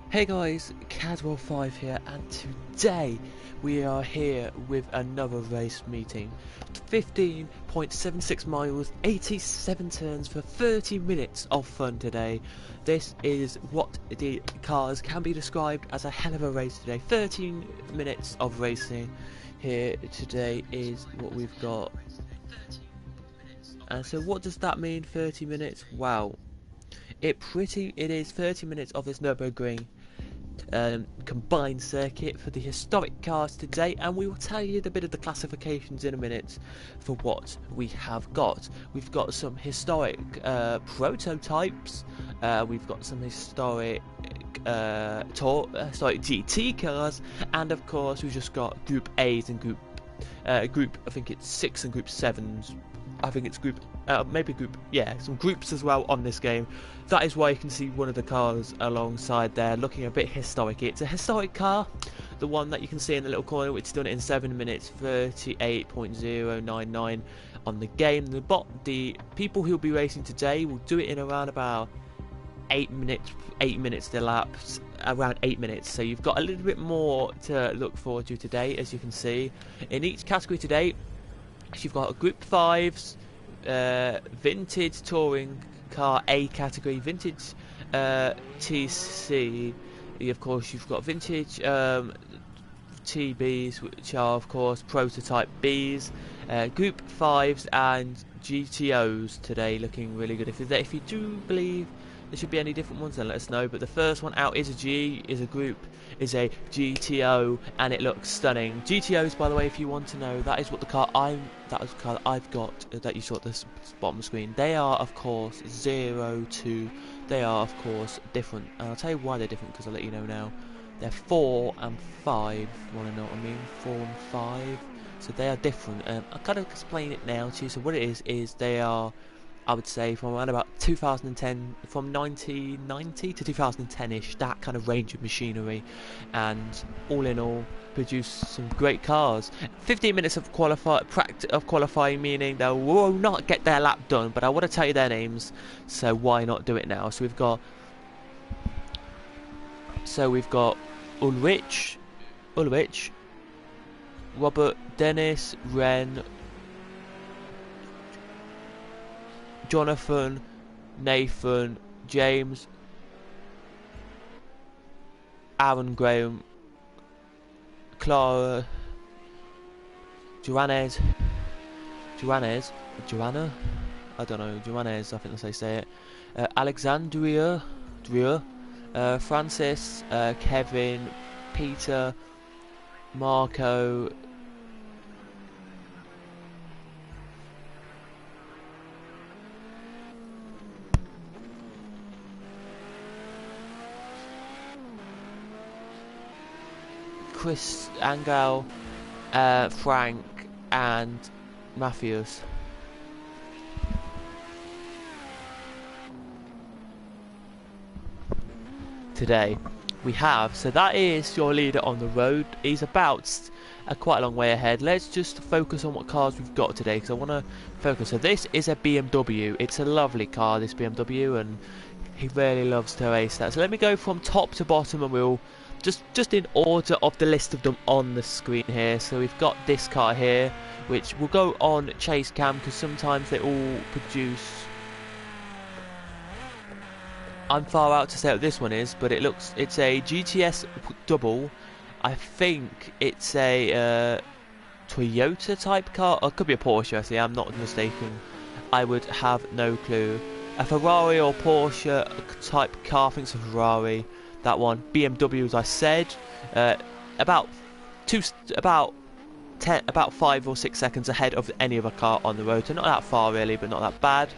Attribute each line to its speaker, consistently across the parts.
Speaker 1: Hey guys, Cadwell5 here, and today we are here with another race meeting. 15.76 miles, 87 turns for 30 minutes of fun today. This is what the cars can be described as a hell of a race today. 13 minutes of racing here today is what we've got. And so what does that mean, 30 minutes? Wow. It is 30 minutes of this Nürburgring combined circuit for the historic cars today, and we will tell you a bit of the classifications in a minute for what we have got. We've got some historic prototypes, we've got some historic GT cars, and of course we've just got Group A's and Group I think it's 6 and Group 7s. I think it's some groups as well on this game. That is why you can see one of the cars alongside there looking a bit historic. It's a historic car, the one that you can see in the little corner, which is done it in 7 minutes 38.099 on the game. The people who'll be racing today will do it in around about 8 minutes elapsed, around 8 minutes, so you've got a little bit more to look forward to today. As you can see, in each category today, you've got a Group 5s, vintage touring car A category, vintage TC, of course you've got vintage TBs, which are of course prototype Bs, Group 5s and GTOs today, looking really good. If you do believe there should be any different ones, then let us know. But the first one out is a GTO, and it looks stunning. GTOs, by the way, if you want to know, that is what the car that I've got, that you saw at the bottom screen. They are of course 0 to, they are of course different, and I'll tell you why they're different because I'll let you know now. They're 4 and 5. Want to know what I mean? 4 and 5. So they are different. I'll kind of explain it now to you. So what it is they are, I would say, from around about 2010, from 1990 to 2010-ish, that kind of range of machinery, and all in all, produce some great cars. 15 minutes of qualifying, meaning they will not get their lap done, but I want to tell you their names, so why not do it now? So we've got Ulrich, Robert, Dennis, Ren, Jonathan, Nathan, James, Aaron, Graham, Clara, Joanna, I don't know, Joannes, I think that's how you say it, Alexandria, Francis, Kevin, Peter, Marco, Chris, Angel, Frank and Matthews. Today we have, so that is your leader on the road. He's about quite a long way ahead. Let's just focus on what cars we've got today, because I want to focus. So this is a BMW. It's a lovely car, this BMW, and he really loves to race that. So let me go from top to bottom, and we'll just in order of the list of them on the screen here. So we've got this car here, which will go on chase cam because sometimes they all produce. I'm far out to say what this one is, but it's a GTS double. I think it's a Toyota type car, or it could be a Porsche. Actually, I'm not mistaken. I would have no clue. A Ferrari or Porsche type car. I think it's a Ferrari. That one. BMW, as I said, about 5 or 6 seconds ahead of any other car on the road. So not that far really, but not that bad.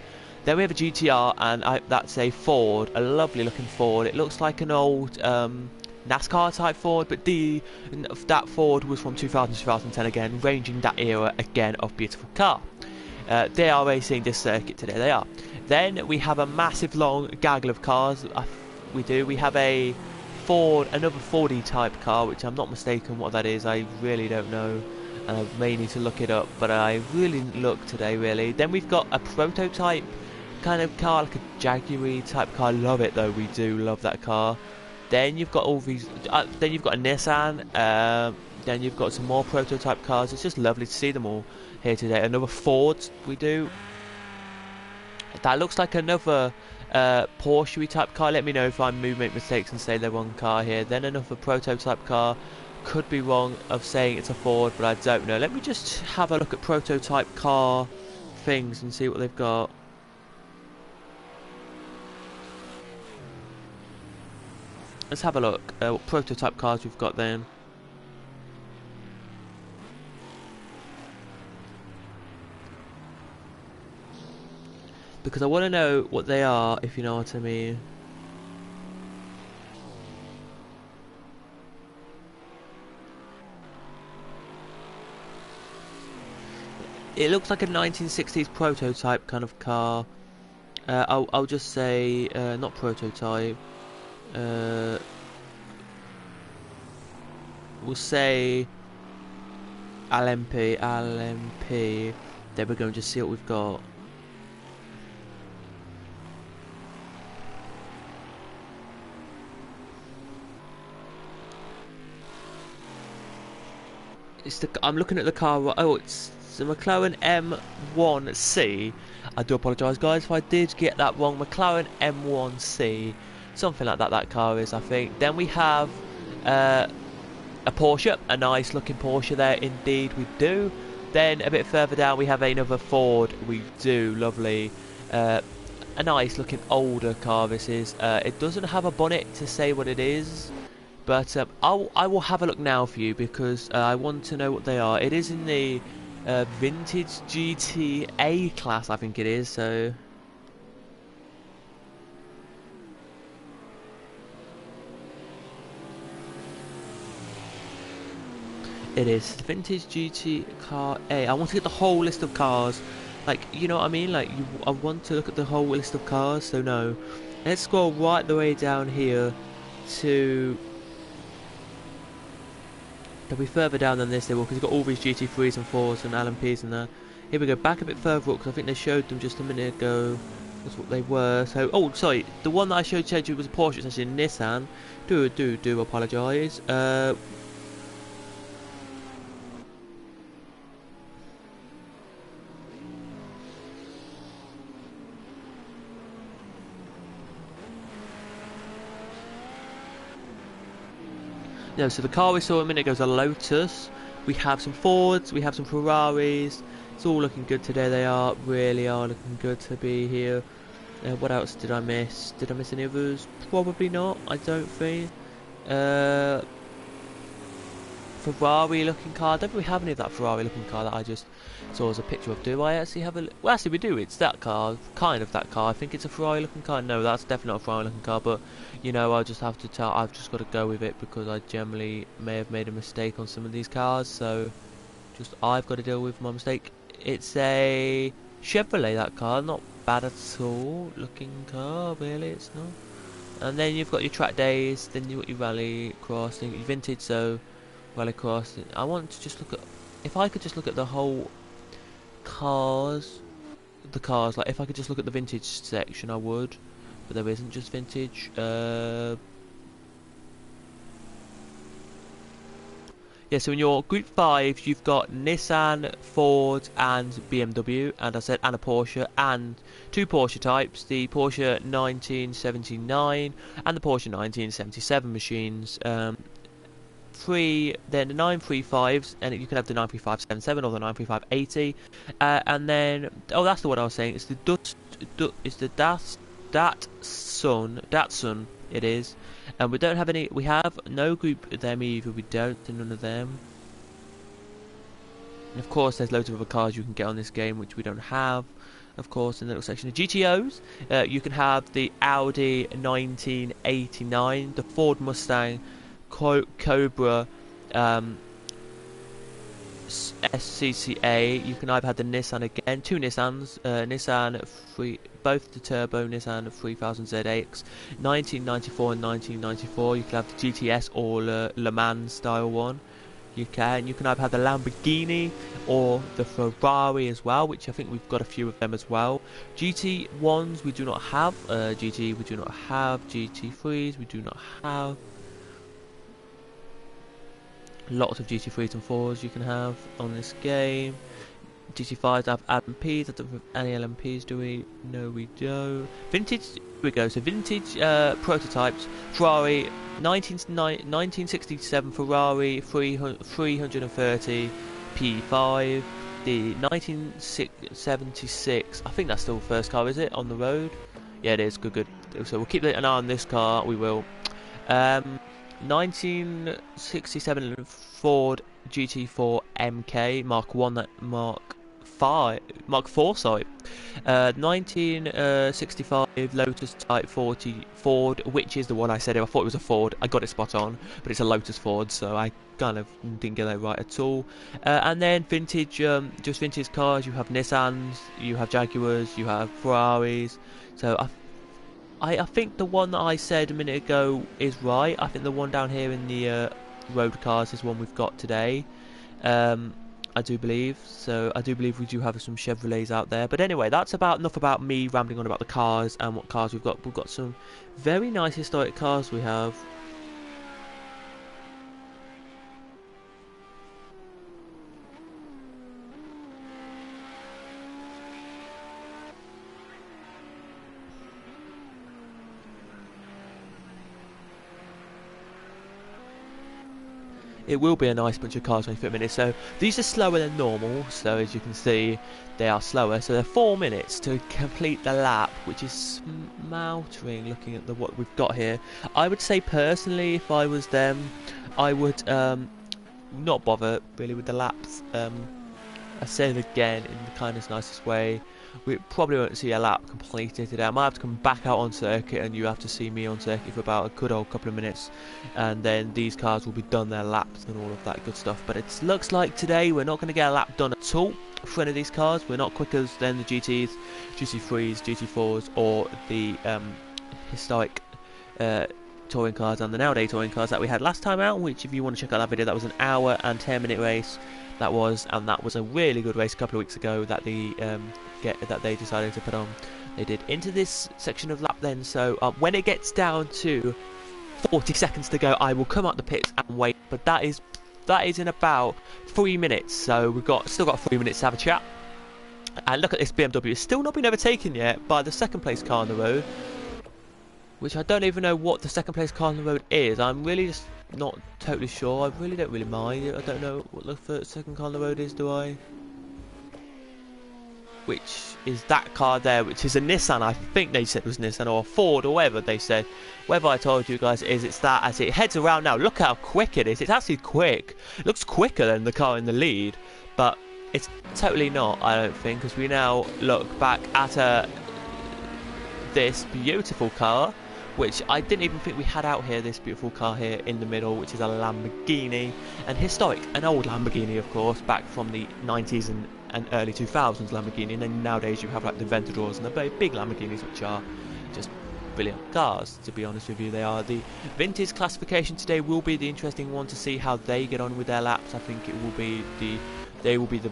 Speaker 1: Then we have a GTR, and that's a Ford, a lovely looking Ford. It looks like an old NASCAR type Ford, but that Ford was from 2000 to 2010 again, ranging that era again of beautiful car. They are racing this circuit today, they are. Then we have a massive long gaggle of cars. We have a Ford, another Fordy type car, which I'm not mistaken what that is. I really don't know, and I may need to look it up, but I really didn't look today really. Then we've got a prototype kind of car, like a Jaguar type car. Love it though, we do love that car. Then you've got all these. Then you've got a Nissan. Then you've got some more prototype cars. It's just lovely to see them all here today. Another Ford we do. That looks like another Porsche type car. Let me know if I make mistakes and say the wrong car here. Then another prototype car. Could be wrong of saying it's a Ford, but I don't know. Let me just have a look at prototype car things and see what they've got. Let's have a look what prototype cars we've got then. Because I want to know what they are, if you know what I mean. It looks like a 1960s prototype kind of car. I'll just say not prototype. We'll say LMP. There we go, and just see what we've got. I'm looking at the car. Oh, it's the McLaren M1C. I do apologise, guys, if I did get that wrong. McLaren M1C, something like that. That car is, I think. Then we have a Porsche, a nice looking Porsche there. Indeed, we do. Then a bit further down, we have another Ford. We do, lovely. A nice looking older car. This is. It doesn't have a bonnet to say what it is. But I will have a look now for you because I want to know what they are. It is in the vintage GTA class, I think it is. So it is vintage GT car A. I want to get the whole list of cars. Like, you know what I mean? Like, I want to look at the whole list of cars. So no, let's scroll right the way down here to. They'll be further down than this, they will, because you've got all these GT3s and 4s and LMPs and that. Here we go, back a bit further up, because I think they showed them just a minute ago. That's what they were. So, oh, sorry, the one that I showed you was a Porsche, it's actually a Nissan. Do apologise. No, so the car we saw a minute ago is a Lotus. We have some Fords, we have some Ferraris. It's all looking good today. They really are looking good to be here. What else did I miss? Did I miss any others? Probably not, I don't think. Ferrari looking car. I don't really have any of that Ferrari looking car that I just saw as a picture of. Do I actually have a... Well, actually we do. It's that car. Kind of that car. I think it's a Ferrari looking car. No, that's definitely not a Ferrari looking car. But, you know, I'll just have to tell... I've just got to go with it because I generally may have made a mistake on some of these cars. So, just I've got to deal with my mistake. It's a Chevrolet, that car. Not bad at all looking car, really. It's not. And then you've got your track days. Then you've got your rally cross. Then you've got your vintage, so... Rallycross. I want to just look at, if I could just look at the whole cars, like if I could just look at the vintage section I would, but there isn't just vintage. Yeah, so in your group 5 you've got Nissan, Ford and BMW, and I said and a Porsche, and 2 Porsche types, the Porsche 1979 and the Porsche 1977 machines. Then the 935s, and you can have the 935-77 or the 935-80, and then that's the one I was saying. It's the Datsun. It is, and we don't have any. We have no group of them either. We don't do none of them. And of course, there's loads of other cars you can get on this game, which we don't have. Of course, in the little section of GTOs, you can have the Audi 1989, the Ford Mustang. Cobra SCCA. You can either have the Nissan again, 2 Nissans, Nissan 3, both the turbo Nissan 3000 ZX, 1994 and 1994. You can have the GTS or Le Mans style one. You can either have the Lamborghini or the Ferrari as well, which I think we've got a few of them as well. GT1s we do not have, GT we do not have, GT3s we do not have. Lots of GT3s and 4s you can have on this game. GT5s have LMPs. I don't know if any LMPs do we? No, we don't. Vintage, here we go. So vintage prototypes. Ferrari 1967 Ferrari 330 P5. The 1976. I think that's still the first car, is it, on the road? Yeah, it is. Good. So we'll keep an eye on this car. We will. 1967 Ford GT4 MK Mark 1, Mark 4, sorry. 1965 Lotus Type 40 Ford, which is the one I said. I thought it was a Ford. I got it spot on, but it's a Lotus Ford, so I kind of didn't get that right at all. And then vintage, just vintage cars. You have Nissans, you have Jaguars, you have Ferraris. So I think the one that I said a minute ago is right. I think the one down here in the road cars is one we've got today. I do believe. So I do believe we do have some Chevrolets out there. But anyway, that's enough about me rambling on about the cars and what cars we've got. We've got some very nice historic cars we have. It will be a nice bunch of cars when you fit them in. So these are slower than normal, so as you can see they are slower. So they're 4 minutes to complete the lap, which is smoutering looking at what we've got here. I would say personally, if I was them, I would not bother really with the laps. I say it again in the kindest, nicest way. We probably won't see a lap completed today. I might have to come back out on circuit and you have to see me on circuit for about a good old couple of minutes, and then these cars will be done their laps and all of that good stuff. But it looks like today we're not going to get a lap done at all for any of these cars. We're not quicker than the GTs, GT3s, GT4s, or the historic touring cars and the nowadays touring cars that we had last time out, which if you want to check out that video, that was an hour and 10-minute race. That was a really good race a couple of weeks ago that they decided to put on. They did into this section of lap then. So when it gets down to 40 seconds to go, I will come out the pits and wait. But that is in about 3 minutes. So we've still got 3 minutes to have a chat. And look at this BMW. It's still not been overtaken yet by the second place car on the road, which I don't even know what the second place car on the road is. I'm really just not totally sure. I really don't really mind. I don't know what the second car on the road is, do I? Which is that car there, which is a Nissan. I think they said it was Nissan or a Ford or whatever they said. Whether I told you guys it is, it's that. As it heads around now, look how quick it is. It's actually quick. It looks quicker than the car in the lead, but it's totally not, I don't think, because we now look back at this beautiful car, which I didn't even think we had out here, this beautiful car here in the middle, which is a Lamborghini, an old Lamborghini, of course, back from the 90s and early 2000s Lamborghini, and then nowadays you have like the Aventadors and the very big Lamborghinis, which are just brilliant cars, to be honest with you. They are. The vintage classification today will be the interesting one to see how they get on with their laps. I think it will be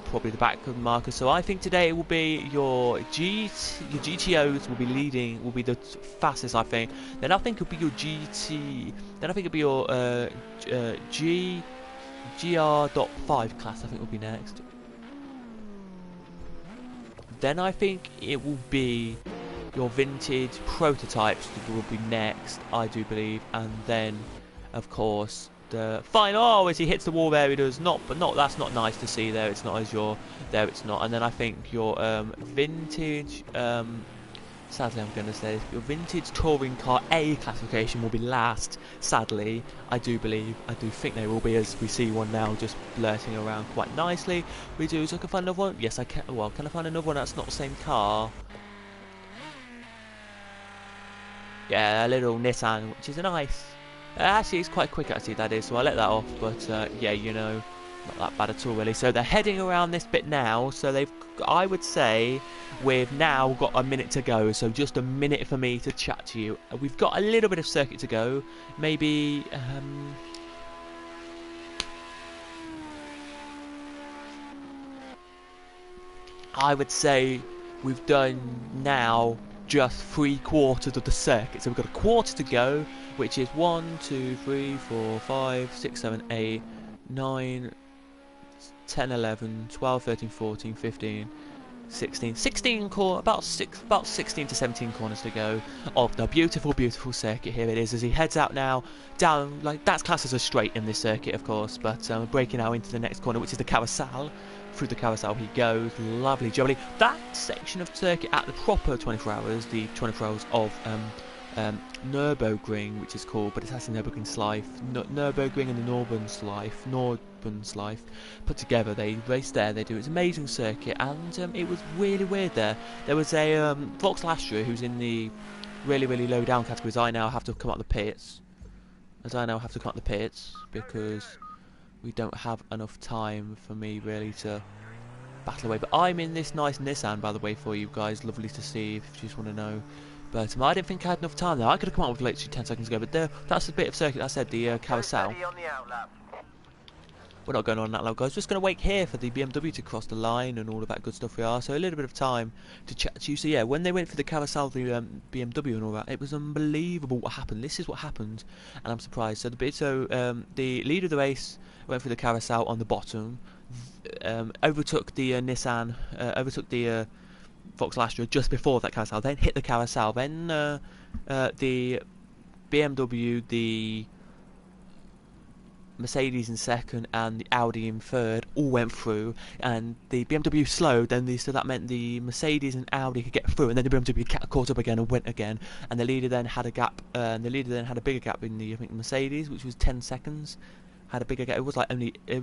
Speaker 1: probably the back markers. So I think today it will be your GTOs will be leading, will be the fastest, I think. Then I think it'll be your GT. Then I think it'll be your GR.5 class. I think will be next. Then I think it will be your vintage prototypes that will be next, I do believe, and then of course the final. Oh, as he hits the wall there, he does not, but that's not nice to see there. It's not as your there. It's not. And then I think your vintage. Sadly, I'm going to say this, your vintage touring car A classification will be last. Sadly, I do think they will be, as we see one now just blurting around quite nicely. We do. So I can find another one. Yes, I can. Well, can I find another one that's not the same car? Yeah, a little Nissan, which is a nice. Actually, it's quite quick. Actually, that is. So I let that off. But yeah, you know, not that bad at all, really. So they're heading around this bit now. So they've. I would say we've now got a minute to go. So just a minute for me to chat to you. We've got a little bit of circuit to go. Maybe. I would say we've done now just 3/4 of the circuit. So we've got a quarter to go, which is 1, 2, 3, 4, 5, 6, 7, 8, 9, 10, 11, 12, 13, 14, 15, 16 about 16 to 17 corners to go of the beautiful circuit. Here it is as he heads out now down, like that's classed as a straight in this circuit of course, but breaking out into the next corner, which is the carousel. Through the carousel he goes, lovely jubbly. That section of circuit at the proper 24 hours, the 24 hours of Nürburgring, which is called, but it's actually Nürburgring Schleife. Nürburgring and the Norden Schleife put together. They race there. They do. It's an amazing circuit, and it was really weird there. There was a Vaux Lastra who's in the really low down categories. I now have to come up the pits, because we don't have enough time for me really to battle away. But I'm in this nice Nissan, by the way, for you guys. Lovely to see if you just want to know. But I didn't think I had enough time there. I could have come up with literally 10 seconds ago, but that's a bit of circuit. I said the carousel. We're not going on that lap, guys. Just going to wait here for the BMW to cross the line and all of that good stuff we are. So a little bit of time to chat to you. So yeah, when they went for the carousel, the BMW and all that, it was unbelievable what happened. This is what happened, and I'm surprised. So the leader of the race went for the carousel on the bottom, overtook the Nissan, overtook the Vaux Lastra just before that carousel, then hit the carousel, then the BMW, the Mercedes in second and the Audi in third all went through, and the BMW slowed, so that meant the Mercedes and Audi could get through, and then the BMW caught up again and went again, and the leader then had a gap, had a bigger gap in the, I think, Mercedes, which was 10 seconds, had a bigger gap. It was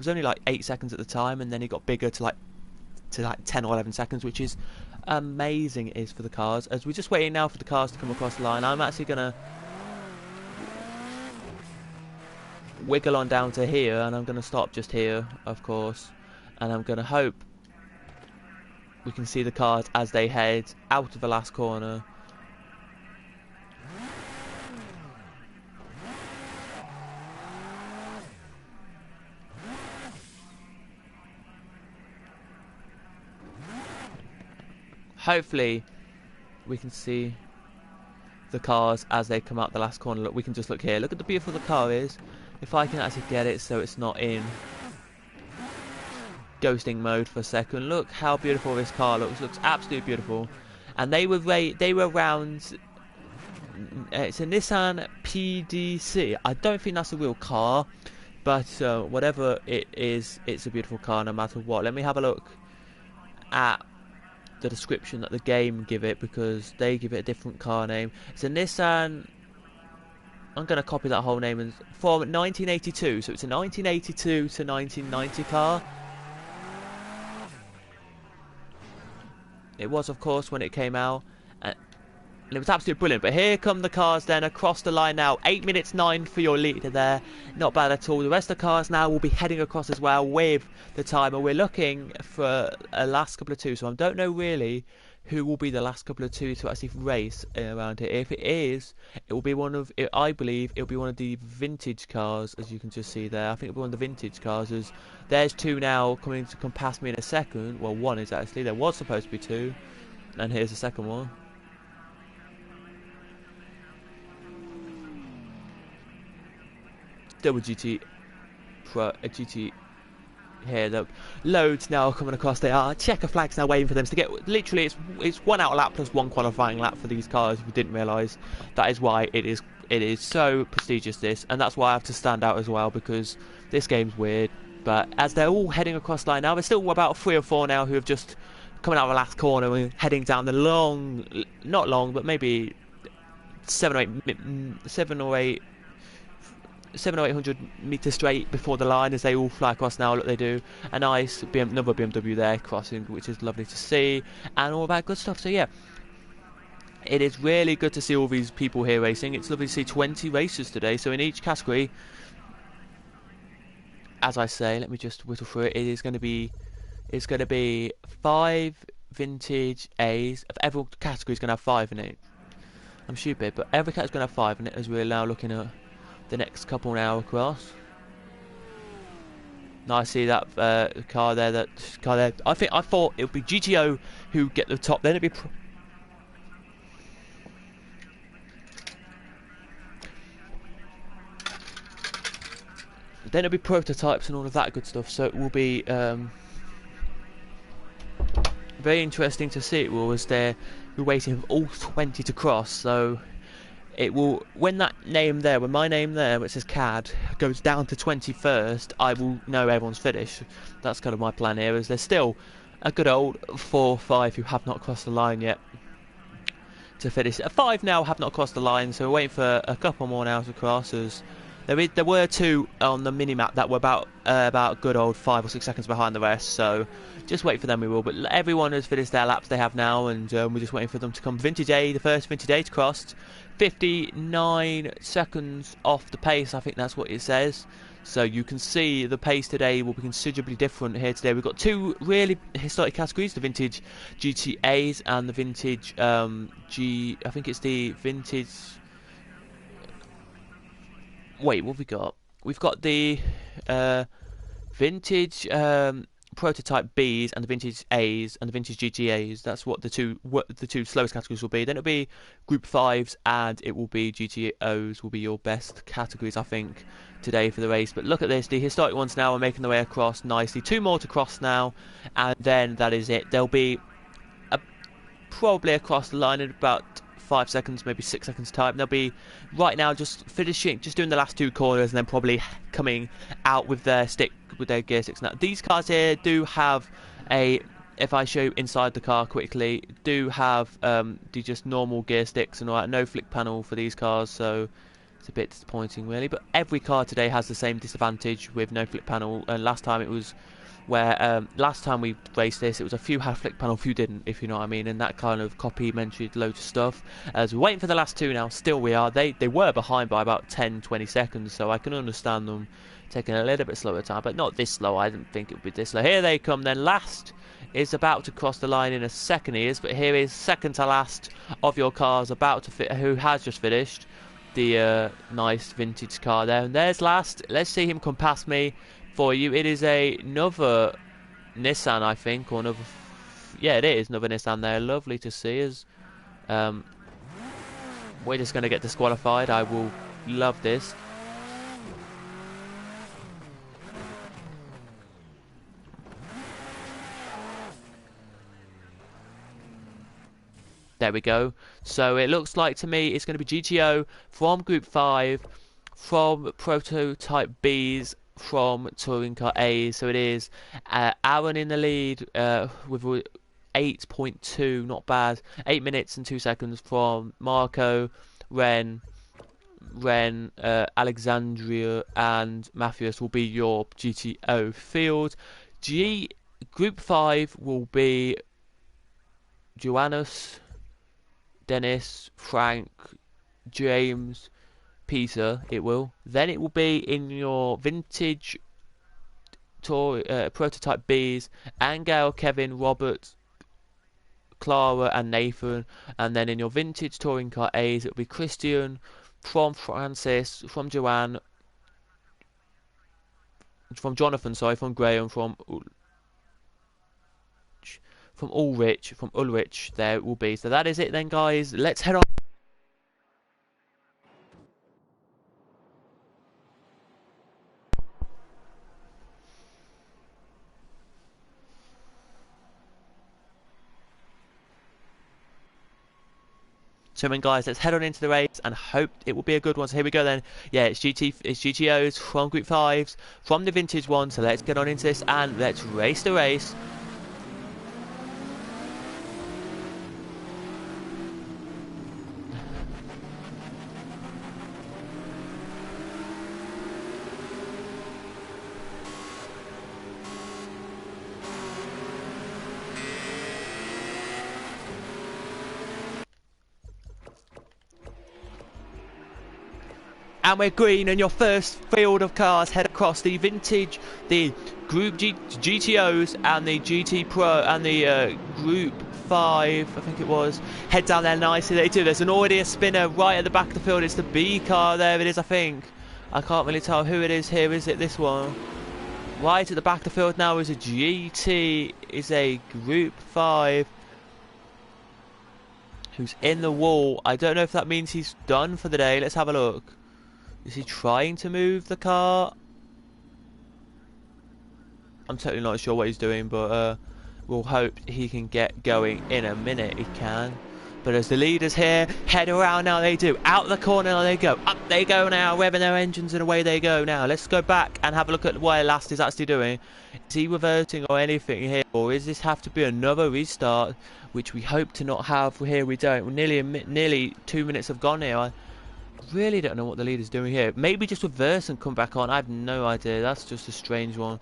Speaker 1: only like 8 seconds at the time, and then it got bigger to like 10 or 11 seconds, which is amazing. It is for the cars. As we're just waiting now for the cars to come across the line, I'm actually gonna wiggle on down to here, and I'm gonna stop just here, of course, and I'm gonna hope we can see the cars as they head out of the last corner. Hopefully we can see the cars as they come out the last corner. Look, we can just look here. Look at the beautiful the car is. If I can actually get it so it's not in ghosting mode for a second. Look how beautiful this car looks. Looks absolutely beautiful. And they were around. It's a Nissan PDC. I don't think that's a real car, but whatever it is, it's a beautiful car no matter what. Let me have a look at the description that the game give it, because they give it a different car name. It's a Nissan, I'm going to copy that whole name, and from 1982, so it's a 1982 to 1990 car. It was, of course, when it came out, and it was absolutely brilliant. But here come the cars then across the line now. 8 minutes 9 for your leader there. Not bad at all. The rest of the cars now will be heading across as well with the timer. We're looking for a last couple of two, so I don't know really who will be the last couple of two to actually race around here. If it is, it will be one of, I believe, it will be one of the vintage cars, as you can just see there. I think it will be one of the vintage cars, as there's two now coming to come past me in a second. Well, one is actually. There was supposed to be two, and here's the second one. Double GT Pro, a GT here. Look, loads now coming across. They are checker flags now waiting for them to get. Literally, it's 1 out lap plus 1 qualifying lap for these cars. If you didn't realise, that is why it is so prestigious. This, and that's why I have to stand out as well, because this game's weird. But as they're all heading across the line now, there's still about 3 or 4 now who have just coming out of the last corner and heading down the long, not long, but maybe 700 or 800 metres straight before the line as they all fly across now. Look, they do a nice another BMW there crossing, which is lovely to see, and all that good stuff. So yeah, it is really good to see all these people here racing. It's lovely to see 20 racers today, so in each category, as I say, let me just whittle through it. It's going to be 5 vintage A's. Every category is going to have 5 in it. I'm stupid, but every category is going to have 5 in it, as we're now looking at the next couple now across. Now I see that car there. That car there. I thought it would be GTO who get the top. Then it'd be. Then it'll be prototypes and all of that good stuff. So it will be very interesting to see. It will, as we're waiting for all 20 to cross. So it will, when that name there, when my name there, which says CAD, goes down to 21st, I will know everyone's finished. That's kind of my plan here. As there's still a good old 4 or 5 who have not crossed the line yet to finish. 5 now have not crossed the line, so we're waiting for a couple more now to cross. As there were 2 on the mini-map that were about good old 5 or 6 seconds behind the rest, so just wait for them we will. But everyone has finished their laps they have now, and we're just waiting for them to come. Vintage A, the first Vintage A to cross, 59 seconds off the pace, I think that's what it says. So you can see the pace today will be considerably different here today. We've got 2 really historic categories, the Vintage GTAs and the Vintage I think it's the Vintage... Wait, what have we got? We've got the Vintage Prototype Bs and the Vintage As and the Vintage GTAs. That's what the two slowest categories will be. Then it'll be Group 5s and it will be GTOs will be your best categories, I think, today for the race. But look at this, the historic ones now are making their way across nicely. 2 more to cross now, and then that is it. They'll be probably across the line in about 5 seconds, maybe 6 seconds time. They'll be right now just finishing, just doing the last 2 corners, and then probably coming out with their gear sticks. Now these cars here do have a, if I show you inside the car quickly, do have the just normal gear sticks and all that. No flick panel for these cars, so it's a bit disappointing really. But every car today has the same disadvantage with no flick panel, and last time it was where last time we raced this, it was a few had flick panel, a few didn't, if you know what I mean, and that kind of mentioned loads of stuff. As we're waiting for the last 2 now, still we are. They were behind by about 10-20 seconds, so I can understand them taking a little bit slower time, but not this slow. I didn't think it would be this slow. Here they come then. Last is about to cross the line in a second, he is, but here is second to last of your cars about to fit, who has just finished the nice vintage car there, and there's last. Let's see him come past me for you. It is another Nissan, I think, or another, yeah, it is another Nissan there. Lovely to see us. We're just going to get disqualified. I will love this. There we go. So it looks like to me it's going to be GTO from Group 5, from Prototype Bs, from Touring Car A. So it is Aaron in the lead with 8.2, not bad. 8 minutes and 2 seconds from Marco, Ren, Alexandria and Matthias will be your GTO field. Group 5 will be Joannes, Dennis, Frank, James, Peter. Then it will be in your vintage prototype Bs, Angel, Kevin, Robert, Clara and Nathan. And then in your vintage touring car A's, it will be Christian, from Francis, from Joanne, from Jonathan, sorry, from Graham, from Ulrich, there it will be. So that is it then, guys. Let's head on. So then, guys, let's head on into the race and hope it will be a good one. So here we go then. Yeah, it's GTOs from Group 5s, from the vintage one. So let's get on into this and let's race the race. And we're green, and your first field of cars head across the vintage, the Group GTOs and the GT Pro and the Group 5, I think it was. Head down there nicely, they do. There's already a spinner right at the back of the field. It's the B car, there it is, I think. I can't really tell who it is here, is it this one? Right at the back of the field now is a GT, is a Group 5 who's in the wall. I don't know if that means he's done for the day. Let's have a look. Is he trying to move the car? I'm totally not sure what he's doing, but we'll hope he can get going in a minute. He can. But as the leaders here head around now, they do. Out the corner now they go. Up they go now, revving their engines and away they go now. Let's go back and have a look at what Last is actually doing. Is he reverting or anything here? Or is this have to be another restart, which we hope to not have here? We don't. We're nearly 2 minutes have gone here. I really don't know what the leader's doing here. Maybe just reverse and come back on. I have no idea. That's just a strange one.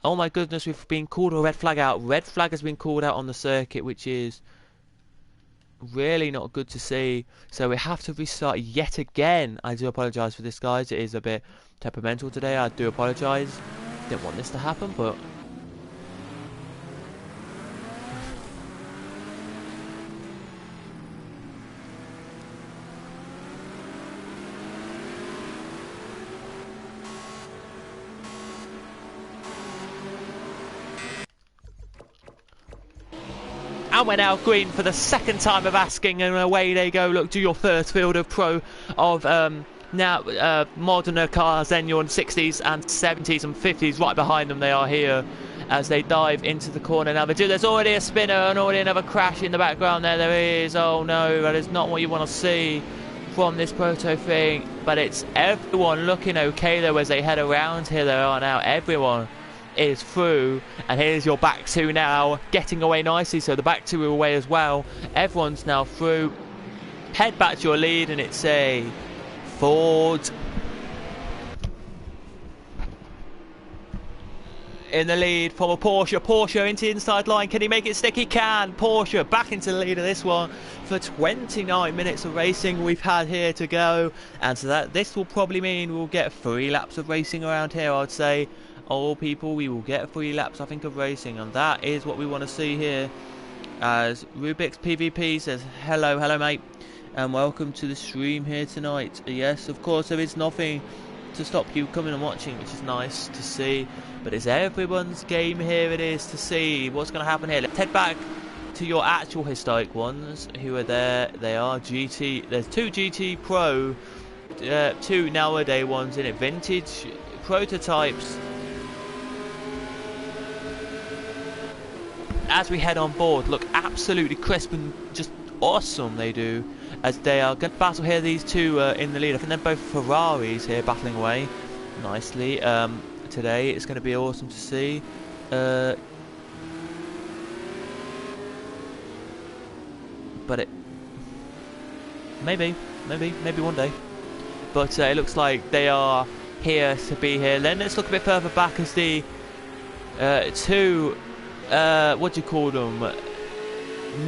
Speaker 1: Oh my goodness, we've been called a red flag out. Red flag has been called out on the circuit, which is really not good to see. So we have to restart yet again. I do apologise for this, guys. It is a bit temperamental today. I do apologise. Didn't want this to happen, but and we're now green for the second time of asking, and away they go. Look, do your first field of pro of now moderner cars. Then you're in 60s and 70s and 50s. Right behind them, they are here as they dive into the corner. Now there's already a spinner and already another crash in the background. There is. Oh no, that is not what you want to see from this proto thing. But it's everyone looking okay though as they head around here. They are now. Everyone is through, and here's your back two now getting away nicely. So the back two are away as well. Everyone's now through. Head back to your lead, and it's a Ford in the lead from a Porsche. Porsche into the inside line. Can he make it stick? He can. Porsche back into the lead of this one for 29 minutes of racing we've had here to go, and so that this will probably mean we'll get 3 laps of racing around here. I'd say all people, we will get 3 laps, I think, of racing, and that is what we want to see here. As Rubik's PvP says, hello mate, and welcome to the stream here tonight. Yes, of course, there is nothing to stop you coming and watching, which is nice to see, but it's everyone's game here. It is to see what's going to happen here. Let's head back to your actual historic ones who are there. They are GT. There's 2 GT Pro, 2 nowadays ones in it, vintage prototypes. As we head on board, look absolutely crisp and just awesome they do, as they are going to battle here. These two in the lead. I think they're both Ferraris here battling away nicely today. It's going to be awesome to see. But it maybe one day. But it looks like they are here to be here. Then let's look a bit further back as the 2 what do you call them,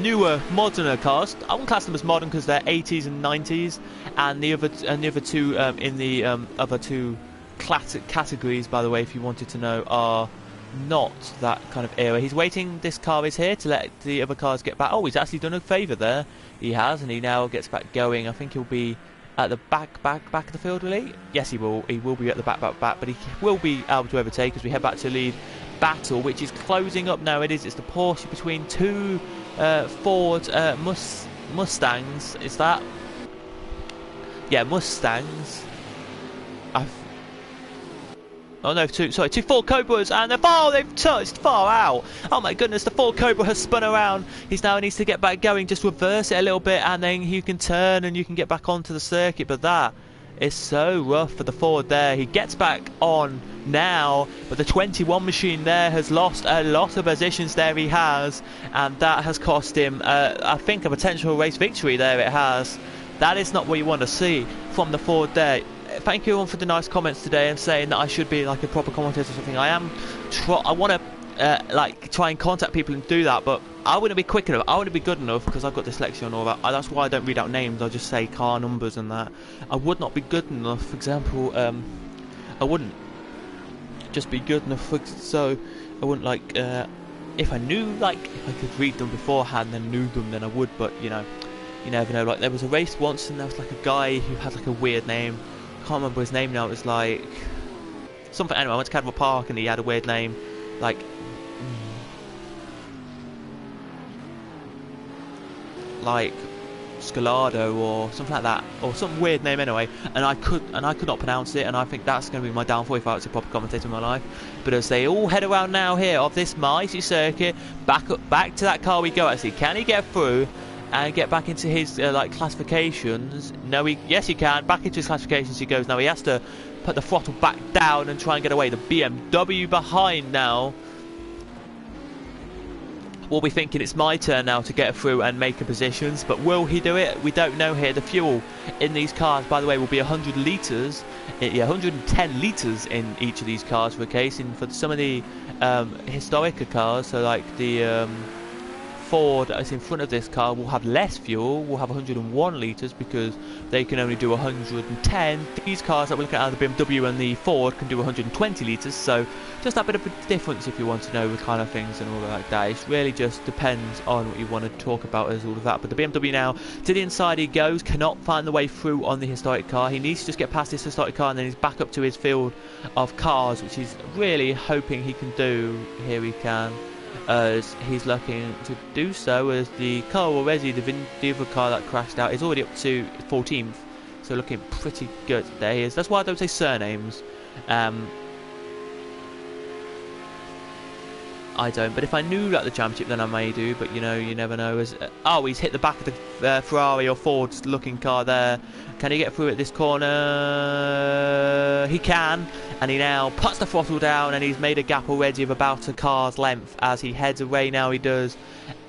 Speaker 1: newer, moderner cars. I wouldn't class them as modern because they're 80s and 90s, and the other two in the other 2 classic categories, by the way, if you wanted to know, are not that kind of era. He's waiting. This car is here to let the other cars get back. Oh, he's actually done a favour there. He has, and he now gets back going. I think he'll be at the back of the field, will he? Yes, he will. He will be at the back, but he will be able to overtake as we head back to lead battle, which is closing up now. It's the Porsche between 2 Ford Mustangs. Is that? Yeah, Mustangs. Oh no, 2 Ford Cobras, and they've touched far out. Oh my goodness, the Ford Cobra has spun around. He now needs to get back going, just reverse it a little bit, and then you can turn and you can get back onto the circuit. But that is so rough for the Ford there. He gets back on now, but the 21 machine there has lost a lot of positions there. He has, and that has cost him, I think, a potential race victory there. It has. That is not what you want to see from the Ford there. Thank you everyone for the nice comments today and saying that I should be like a proper commentator or something. I am. I want to like try and contact people and do that, but I wouldn't be quick enough. I wouldn't be good enough because I've got dyslexia and all that. That's why I don't read out names. I just say car numbers and that. I would not be good enough. For example, I wouldn't just be good enough. So I wouldn't like if I knew, like if I could read them beforehand and knew them, then I would. But you know, you never know. Like there was a race once and there was like a guy who had like a weird name. I can't remember his name now. It was like something. Anyway, I went to Cadwell Park and he had a weird name, like Scalado or something like that, or some weird name anyway, and I could not pronounce it, and I think that's going to be my downfall if I was a proper commentator in my life. But as they all head around now here of this mighty circuit, back to that car we go. Actually, can he get through and get back into his like classifications? No, yes he can. Back into his classifications he goes. Now he has to put the throttle back down and try and get away. The BMW behind now will be thinking it's my turn now to get through and make positions, but will he do it? We don't know here. The fuel in these cars, by the way, will be 100 litres, yeah, 110 litres in each of these cars for a case. And for some of the historic cars, so like the Ford that is in front of this car will have less fuel, will have 101 litres because they can only do 110. These cars that we're looking at, the BMW and the Ford, can do 120 litres, so just that bit of a difference if you want to know the kind of things and all like that. It really just depends on what you want to talk about as all of that. But the BMW now, to the inside he goes, cannot find the way through on the historic car. He needs to just get past this historic car and then he's back up to his field of cars, which he's really hoping he can do. Here he can. As he's looking to do so, as the car already, the other car that crashed out, is already up to 14th, so looking pretty good. There he is. That's why I don't say surnames. I don't, but if I knew that the championship, then I may do. But you know, you never know. As oh, he's hit the back of the Ferrari or Ford's looking car there. Can he get through at this corner? He can, and he now puts the throttle down, and he's made a gap already of about a car's length as he heads away. Now he does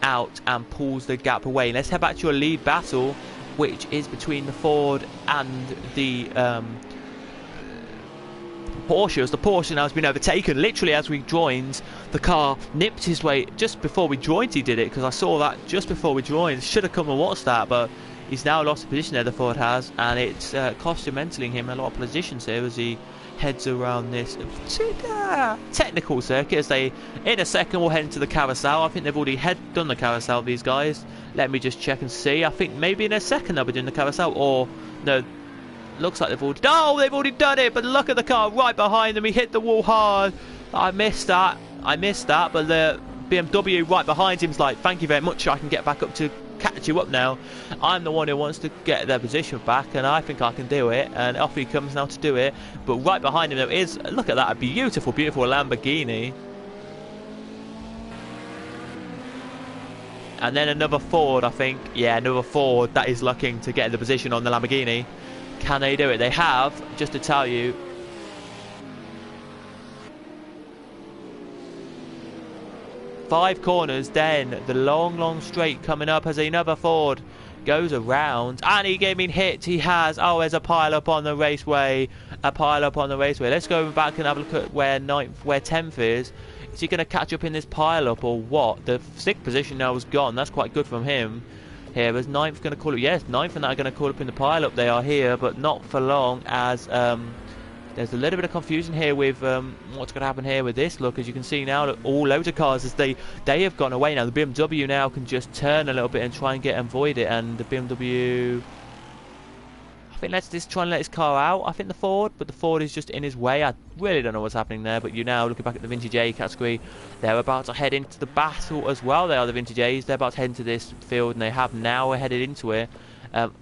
Speaker 1: out and pulls the gap away. Let's head back to a lead battle, which is between the Ford and the Porsche. As the Porsche now has been overtaken literally as we joined. The car nipped his way just before we joined. He did it because I saw that just before we joined. Should have come and watched that, but he's now lost the position there, the Ford has, and it's cost-mentally him a lot of positions here as he heads around this technical circuit. As they, in a second, will head into the carousel. I think they've already done the carousel, these guys. Let me just check and see. I think maybe in a second they'll be doing the carousel, or no. Looks like they've already done it, but look at the car right behind them. He hit the wall hard. I missed that, but the BMW right behind him's like, thank you very much, I can get back up to catch you up now. I'm the one who wants to get their position back, and I think I can do it, and off he comes now to do it. But right behind him there is, look at that, a beautiful, beautiful Lamborghini. And then another Ford, I think. Yeah, another Ford that is looking to get the position on the Lamborghini. Can they do it? They have, just to tell you. Five corners, then the long straight coming up as another Ford goes around. And he getting hit. He has. Oh, there's a pile up on the raceway. Let's go back and have a look at where 10th is. Is he going to catch up in this pile up or what? The 6th position now is gone. That's quite good from him. Here, is 9th going to call it? Yes, 9th and that are going to call up in the pile-up. They are here, but not for long, as there's a little bit of confusion here with what's going to happen here with this. Look, as you can see now, all loads of cars, as they have gone away now. The BMW now can just turn a little bit and try and avoid it, and the BMW, I think let's just try and let his car out. I think the Ford, but the Ford is just in his way. I really don't know what's happening there, but you now looking back at the Vintage A category, they're about to head into the battle as well. They are the Vintage A's. They're about to head into this field, and they have now headed into it. The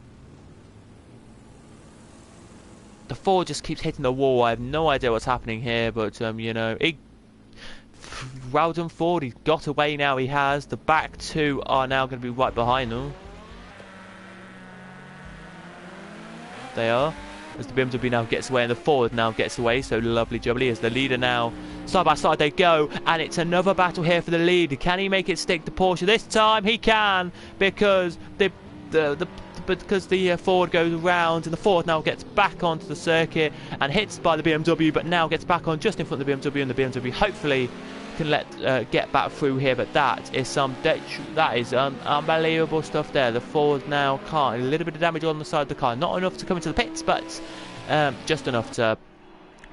Speaker 1: Ford just keeps hitting the wall. I have no idea what's happening here, but you know, well done Ford. He's got away now. He has. The back two are now going to be right behind them. They are, as the BMW now gets away and the Ford now gets away. So lovely jubbly as the leader now, side by side they go, and it's another battle here for the lead. Can he make it stick to Porsche this time? He can, because the Ford goes around, and the Ford now gets back onto the circuit and hits by the BMW, but now gets back on just in front of the BMW, and the BMW hopefully can get back through here. But that is unbelievable stuff there. The Ford now can't. A little bit of damage on the side of the car, not enough to come into the pits, but just enough to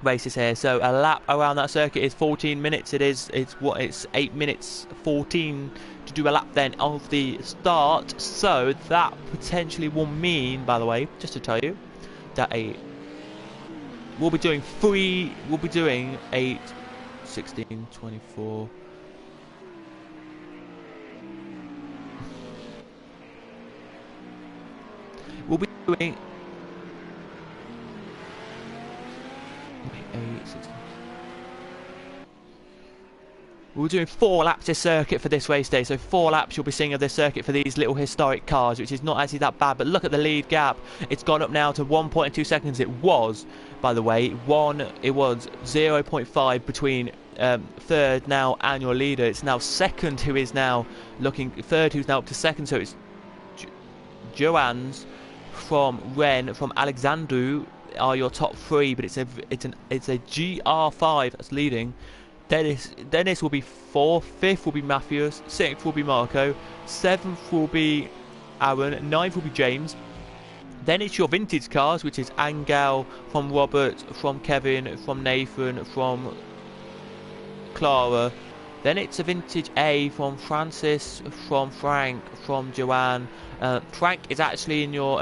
Speaker 1: race this here. So a lap around that circuit is 14 minutes. It's 8 minutes 14 to do a lap then of the start. So that potentially will mean, by the way, just to tell you, that a we'll be doing 3. We'll be doing 8, 16, 24. We'll be doing 8, 16. We're doing 4 laps this circuit for this race day, so 4 laps you'll be seeing of this circuit for these little historic cars, which is not actually that bad, but look at the lead gap. It's gone up now to 1.2 seconds. It was, by the way, it was 0.5 between third now and your leader. It's now second who is now looking, third who's now up to second, so it's Joans from Ren, from Alexandru are your top 3, but it's a GR5 that's leading. Dennis will be 4th, 5th will be Matthews, 6th will be Marco, 7th will be Aaron, 9th will be James. Then it's your vintage cars, which is Angel, from Robert, from Kevin, from Nathan, from Clara. Then it's a vintage A from Francis, from Frank, from Joanne. Frank is actually in your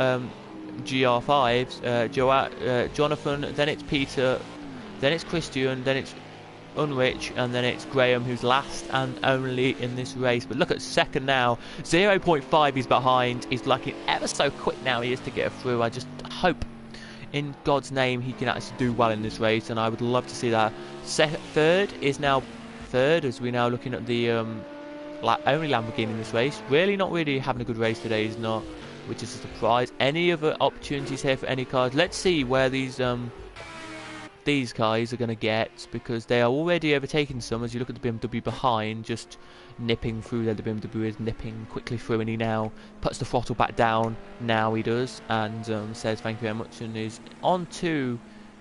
Speaker 1: GR5s. Jonathan, then it's Peter, then it's Christian, then it's Unrich, and then it's Graham, who's last and only in this race. But look at second now, 0.5 he's behind. He's looking ever so quick now he is to get through. I just hope in God's name he can actually do well in this race, and I would love to see that. Third is now third, as we're now looking at the only Lamborghini in this race. Really not really having a good race today, he's not, which is a surprise. Any other opportunities here for any cars? Let's see where these guys are going to get, because they are already overtaking some. As you look at the BMW behind, just nipping through there. The BMW is nipping quickly through, and he now puts the throttle back down. Now he does, and says thank you very much, and is on to,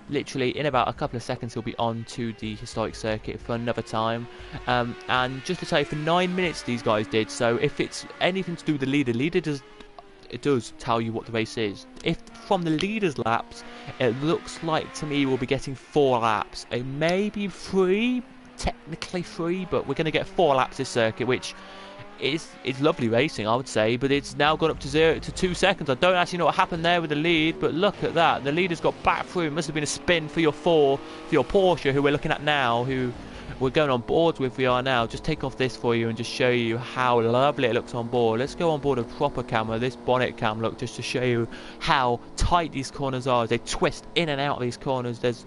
Speaker 1: literally in about a couple of seconds he'll be on to the historic circuit for another time. And just to tell you, for 9 minutes these guys did, so if it's anything to do with the leader does tell you what the race is. If from the leader's laps, it looks like to me we'll be getting 4 laps. It may be 3, technically 3, but we're going to get 4 laps this circuit, which is lovely racing, I would say. But it's now gone up to 0 to 2 seconds. I don't actually know what happened there with the lead, but look at that. The leader's got back through. It must have been a spin for your Porsche, who we're looking at now, who we're going on board with. We are now. Just take off this for you and just show you how lovely it looks on board. Let's go on board a proper camera, this bonnet cam look, just to show you how tight these corners are as they twist in and out of these corners. There's,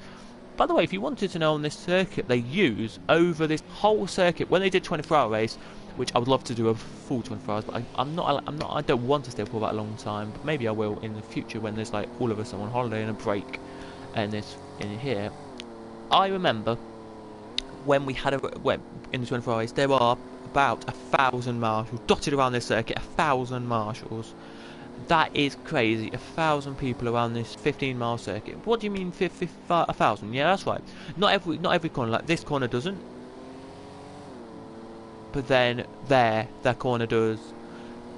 Speaker 1: by the way, if you wanted to know, on this circuit they use over this whole circuit, when they did 24-hour race, which I would love to do a full 24 hours, but I don't want to stay for that a long time, but maybe I will in the future when there's like all of us on holiday and a break and this in here. I remember when we had in the 24 hours, there are about 1,000 marshals dotted around this circuit. 1,000 marshals. That is crazy. 1,000 people around this 15-mile circuit. What do you mean 1,000? Yeah, that's right. Not every corner. Like this corner doesn't. But then that corner does.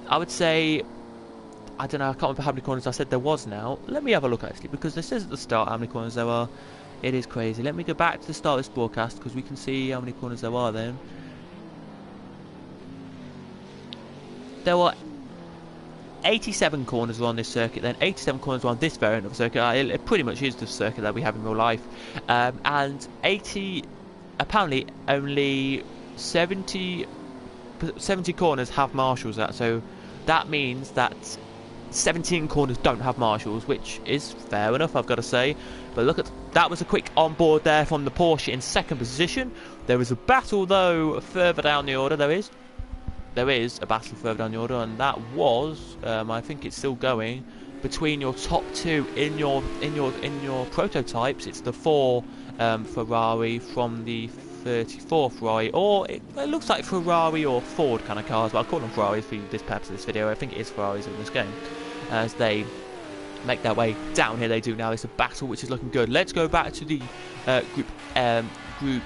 Speaker 1: I would say, I don't know, I can't remember how many corners I said there was now. Let me have a look actually, because this says at the start how many corners there are. It is crazy. Let me go back to the start of this broadcast, because we can see how many corners there are then. There were 87 corners on this circuit, then 87 corners on this variant of the circuit. It pretty much is the circuit that we have in real life. And apparently only 70 corners have marshals at, so that means that 17 corners don't have marshals, which is fair enough, I've got to say. But look at that, was a quick on board there from the Porsche in second position. There is a battle though further down the order. There is a battle further down the order, and that was I think it's still going between your top 2 in your prototypes. It's the 4 Ferrari from the 34 Ferrari, or it looks like Ferrari or Ford kind of cars, but I'll call them Ferraris for this purpose of this video. I think it is Ferraris in this game, as they make their way down here. They do now. It's a battle which is looking good. Let's go back to the group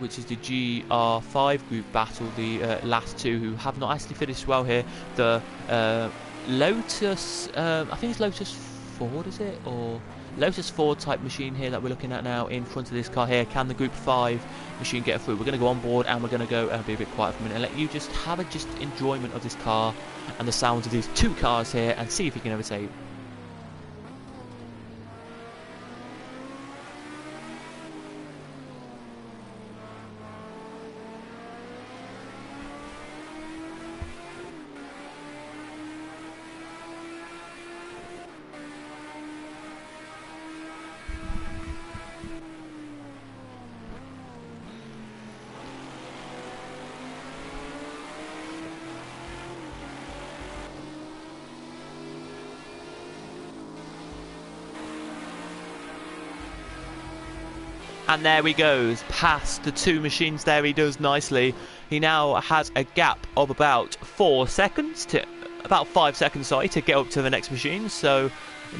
Speaker 1: which is the GR5 group battle, the last 2 who have not actually finished well here. The Lotus, I think it's Lotus Ford, is it? Or Lotus Ford type machine here that we're looking at now in front of this car here. Can the Group 5 machine get through? We're going to go on board, and we're going to go and be a bit quiet for a minute and let you just have a enjoyment of this car and the sounds of these 2 cars here, and see if you can overtake. And there he goes, past the 2 machines there, he does nicely. He now has a gap of about 4 seconds, to about 5 seconds, sorry, to get up to the next machine. So,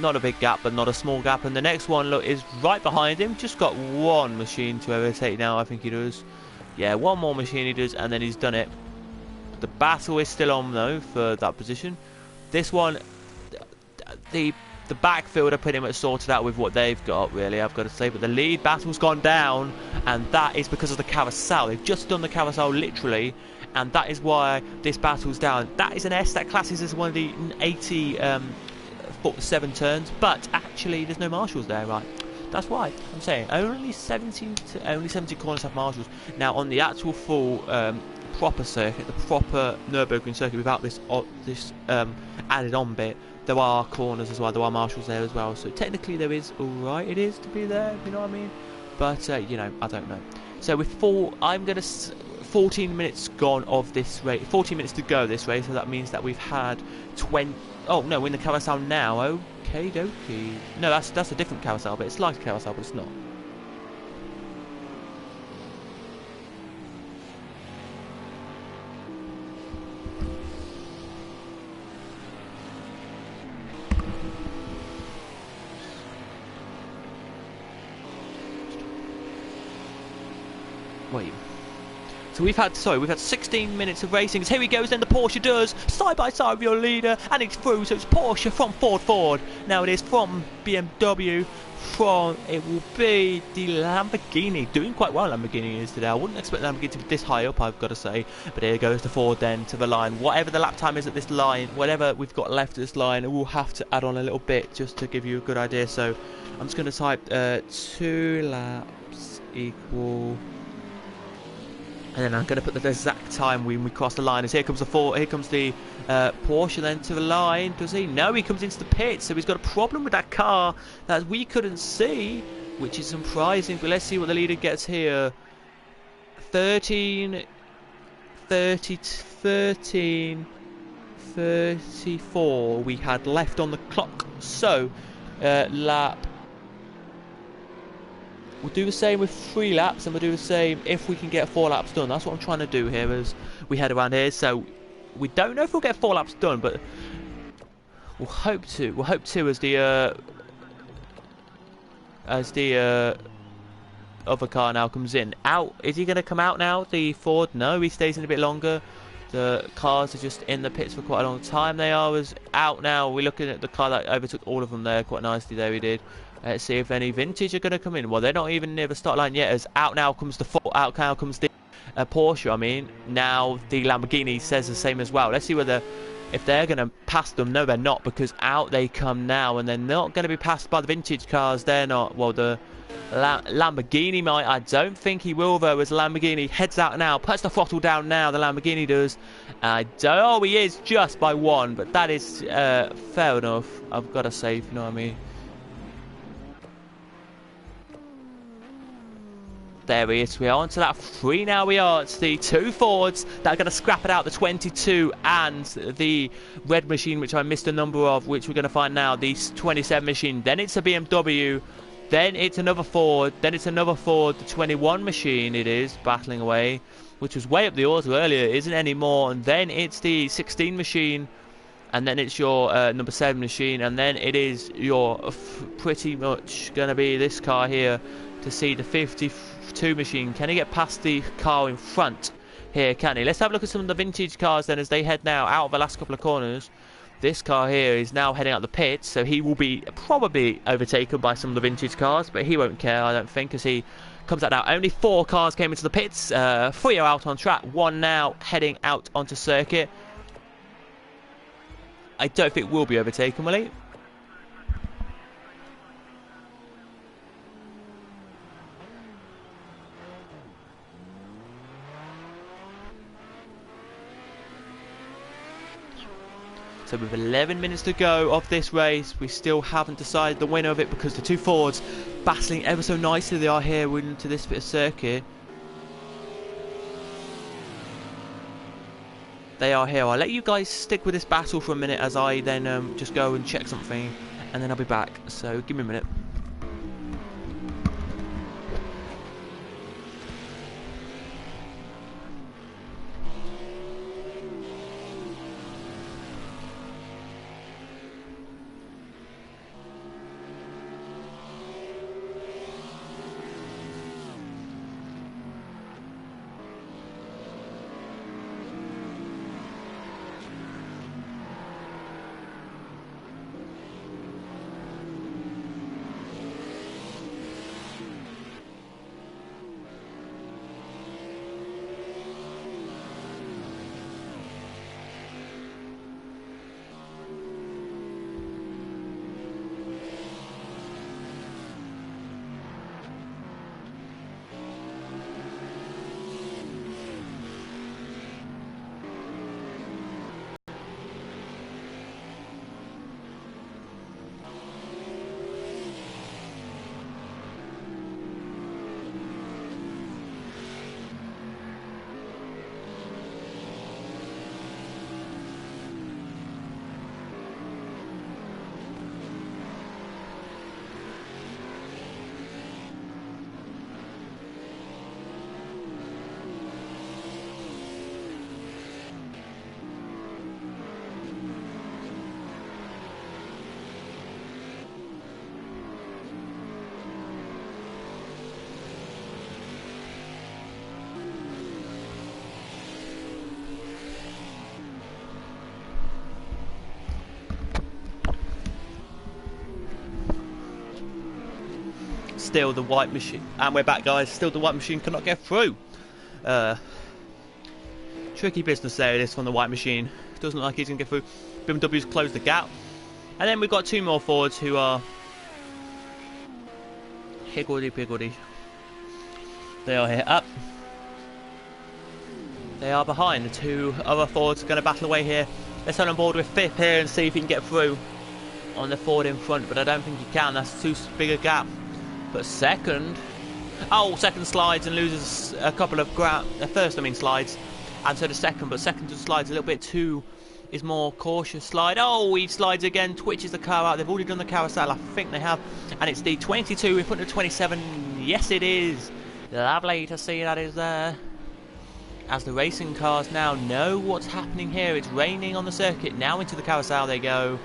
Speaker 1: not a big gap, but not a small gap. And the next one, look, is right behind him. Just got 1 machine to overtake now, I think he does. Yeah, 1 more machine he does, and then he's done it. The battle is still on, though, for that position. This one, the backfield are pretty much sorted out with what they've got, really, I've got to say. But the lead battle's gone down, and that is because of the carousel. They've just done the carousel, literally, and that is why this battle's down. That is an S, that classes as one of the 87 turns, but actually there's no marshals there, right? That's why I'm saying only 70 corners have marshals. Now, on the actual full proper circuit, the proper Nürburgring circuit, without this added on bit, there are corners as well, there are marshals there as well, so technically there is, alright it is to be there, you know what I mean, but you know, I don't know. So with 14 minutes gone of this race, 14 minutes to go this race, so that means that we've had 20, oh no, we're in the carousel now, okay dokie, no, that's a different carousel, but it's like a carousel, but it's not. Wait. So we've had 16 minutes of racing. Here he goes, then the Porsche does side by side with your leader, and it's through. So it's Porsche from Ford. Now it is from BMW. It will be the Lamborghini. Doing quite well, Lamborghini is today. I wouldn't expect Lamborghini to be this high up, I've got to say. But here goes the Ford then to the line. Whatever the lap time is at this line, whatever we've got left at this line, we'll have to add on a little bit just to give you a good idea. So I'm just going to type 2 laps equal. And then I'm going to put the exact time when we cross the line. As here comes the Porsche then to the line. Does he? No, he comes into the pit. So he's got a problem with that car that we couldn't see, which is surprising. But let's see what the leader gets here. 13, 34 we had left on the clock. So lap. We'll do the same with 3 laps, and we'll do the same if we can get 4 laps done. That's what I'm trying to do here as we head around here. So we don't know if we'll get 4 laps done, but we'll hope to. We'll hope to as the other car now comes in. Out. Is he going to come out now? The Ford? No, he stays in a bit longer. The cars are just in the pits for quite a long time. They are as out now. We're looking at the car that overtook all of them there quite nicely. There he did. Let's see if any vintage are going to come in. Well, they're not even near the start line yet. As out now comes the Porsche. I mean, now the Lamborghini says the same as well. Let's see whether if they're going to pass them. No, they're not, because out they come now, and they're not going to be passed by the vintage cars. They're not. Well, the Lamborghini might. I don't think he will, though, as Lamborghini heads out now. Puts the throttle down now. The Lamborghini does. Oh, he is just by 1, but that is fair enough. I've got to say, if you know what I mean. There he is. We are on to that 3 now. We are. It's the 2 Fords that are going to scrap it out, the 22 and the red machine, which I missed a number of, which we're going to find now, the 27 machine. Then it's a BMW. Then it's another Ford. Then it's another Ford, the 21 machine it is, battling away, which was way up the order earlier, isn't anymore. And then it's the 16 machine. And then it's your number 7 machine. And then it is your pretty much going to be this car here to see the 52 machine. Can he get past the car in front here? Can he? Let's have a look at some of the vintage cars then as they head now out of the last couple of corners. This car here is now heading out the pits, so he will be probably overtaken by some of the vintage cars, but he won't care, I don't think, as he comes out now. Only 4 cars came into the pits. 3 are out on track, 1 now heading out onto circuit. I don't think we'll be overtaken, will he? So with 11 minutes to go of this race, we still haven't decided the winner of it because the 2 Fords battling ever so nicely. They are here into this bit of circuit. They are here. I'll let you guys stick with this battle for a minute as I then just go and check something, and then I'll be back. So give me a minute. still the white machine, and we're back, guys. Still the white machine cannot get through. Tricky business there, it is from the white machine. Doesn't look like he's gonna get through. BMW's closed the gap, and then we've got two more Fords who are higgledy-piggledy. They are here up. They are behind. The two other Fords are going to battle away here. Let's head on board with fifth here and see if he can get through on the Ford in front, but I don't think he can. That's too big a gap. But second, second slides and loses a couple of first, I mean, slides, and so the second, but second just slides a little bit too. Is more cautious slide. Oh, he slides again, twitches the car out. They've already done the carousel, I think they have, and it's the 22 in front of 27. Yes, it is. Lovely to see that is there. As the racing cars now know what's happening here. It's raining on the circuit. Now into the carousel they go.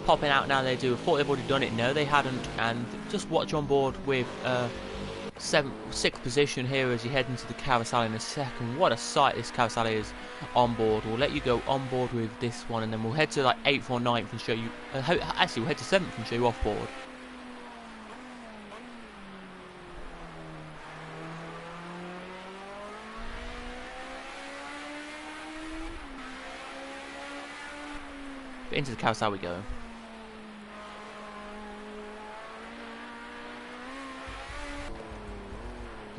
Speaker 1: Popping out now they do. I thought they've already done it. No, they hadn't. And just watch on board with sixth position here as you head into the carousel in a second. What a sight this carousel is on board. We'll let you go on board with this one, and then we'll head to like 8th or 9th and show you. Actually, we'll head to 7th and show you off board. But into the carousel we go.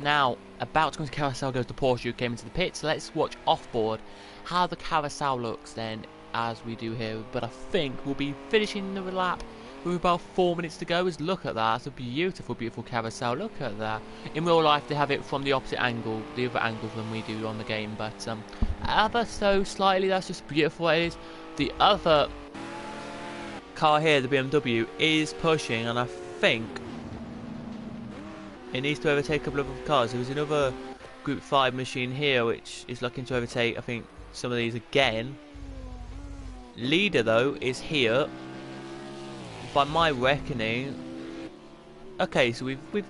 Speaker 1: Now, about to go into carousel goes the Porsche who came into the pit, so let's watch off-board how the carousel looks then, as we do here. But I think we'll be finishing the lap with about 4 minutes to go. Look at that, it's a beautiful, beautiful carousel, look at that. In real life they have it from the opposite angle, the other angle than we do on the game, but ever so slightly, that's just beautiful it is. The other car here, the BMW, is pushing, and I think it needs to overtake a couple of other cars. There was another Group 5 machine here which is looking to overtake, I think, some of these again. Leader, though, is here. By my reckoning... Okay, so we've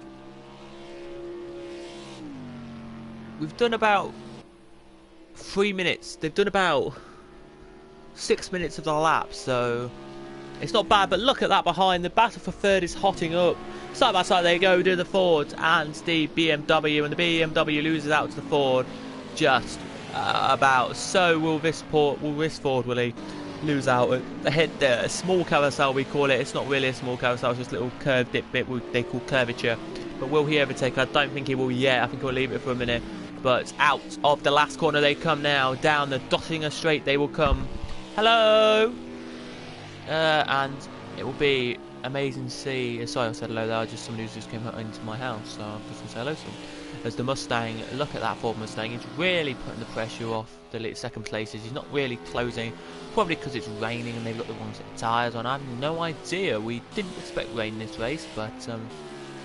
Speaker 1: done about 3 minutes. They've done about 6 minutes of the lap, so... It's not bad, but look at that behind. The battle for third is hotting up. Side by side they go, do the Ford and the BMW, and the BMW loses out to the Ford just about. So will this Ford, will he lose out? The small carousel we call it. It's not really a small carousel, it's just a little curved dip bit they call curvature. But will he overtake? I don't think he will yet. I think he'll leave it for a minute. But out of the last corner they come now. Down the Dottinger Straight they will come. Hello! And it will be amazing to see. Sorry, I said hello there. Just somebody who just came into my house, so I'm just going to say hello to them. As the Mustang, look at that Ford Mustang. He's really putting the pressure off the second places. He's not really closing, probably because it's raining and they've got the wrong set of tyres on. I have no idea. We didn't expect rain in this race, but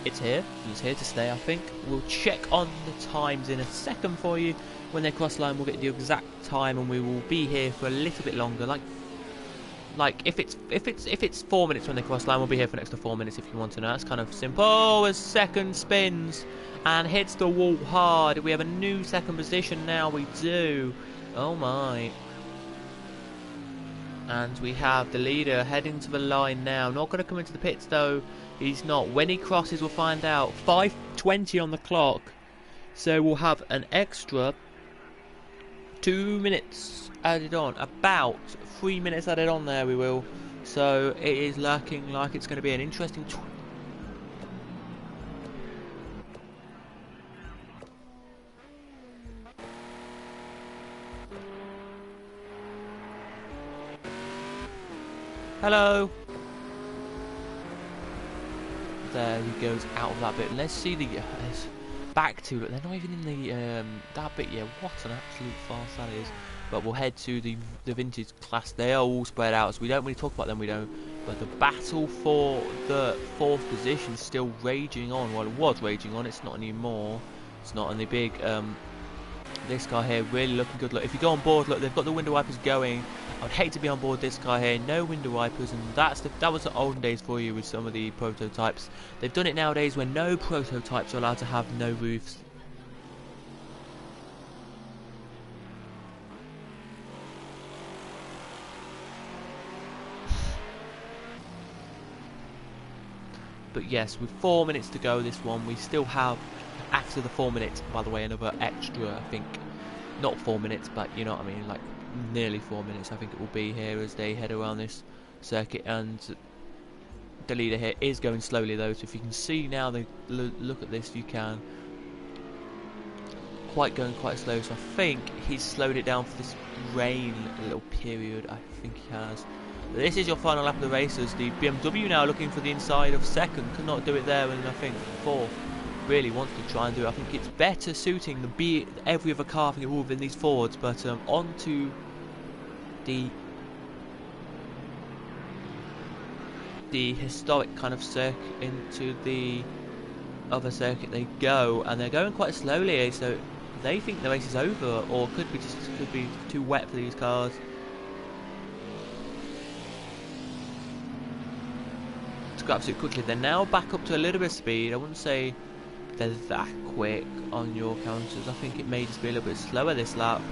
Speaker 1: it's here. It's here to stay, I think. We'll check on the times in a second for you. When they cross line, we'll get the exact time, and we will be here for a little bit longer. Like if it's 4 minutes when they cross line, we'll be here for an extra 4 minutes if you want to know. That's kind of simple. Oh, as second spins and hits the wall hard. We have a new second position now. We do. Oh my. And we have the leader heading to the line now. Not going to come into the pits though. He's not. When he crosses, we'll find out. 5:20 on the clock. So we'll have an extra 2 minutes added on. About 3 minutes added on there we will. So it is looking like it's going to be an interesting Hello. There he goes out of that bit. Let's see the back to it. They're not even in the that bit yet. What an absolute farce that is. But we'll head to the vintage class. They are all spread out, so we don't really talk about them. We don't. But the battle for the 4th position is still raging on. Well, it was raging on. It's not anymore. It's not. And the big this guy here really looking good. Look, if you go on board, look, they've got the window wipers going. I would hate to be on board this guy here. No window wipers, and that was the olden days for you with some of the prototypes. They've done it nowadays where no prototypes are allowed to have no roofs. But yes, with 4 minutes to go, this one, we still have, after the 4 minutes, by the way, another extra, I think, not 4 minutes, but you know what I mean, like nearly 4 minutes I think it will be here as they head around this circuit. And the leader here is going slowly though, so if you can see now, they look at this, you can going quite slow, so I think he's slowed it down for this rain little period. I think he has. But this is your final lap of the race, as the BMW now looking for the inside of second, could not do it there, and I think fourth really wants to try and do it. I think it's better suiting every other car, I think, all within these Fords. But on to the historic kind of circuit, into the other circuit they go, and they're going quite slowly, so they think the race is over, or could be too wet for these cars. To go absolutely quickly, they're now back up to a little bit of speed. I wouldn't say they're that quick on your counters. I think it may just be a little bit slower this lap,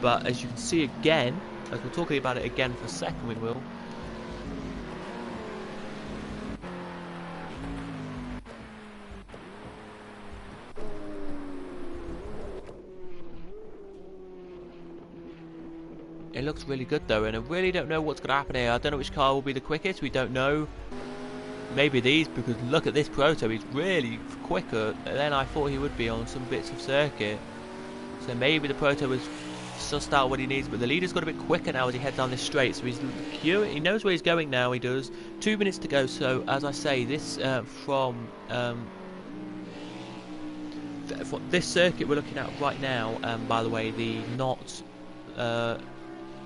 Speaker 1: but as you can see again, as we're talking about it again for a second, we will. It looks really good though, and I really don't know what's going to happen here. I don't know which car will be the quickest, we don't know. Maybe these, because look at this Proto, he's really quicker than I thought he would be on some bits of circuit. So maybe the Proto was sussed out what he needs, but the leader's got a bit quicker now as he heads down this straight, so he knows where he's going now, he does. 2 minutes to go, so as I say, this from this circuit we're looking at right now, by the way, the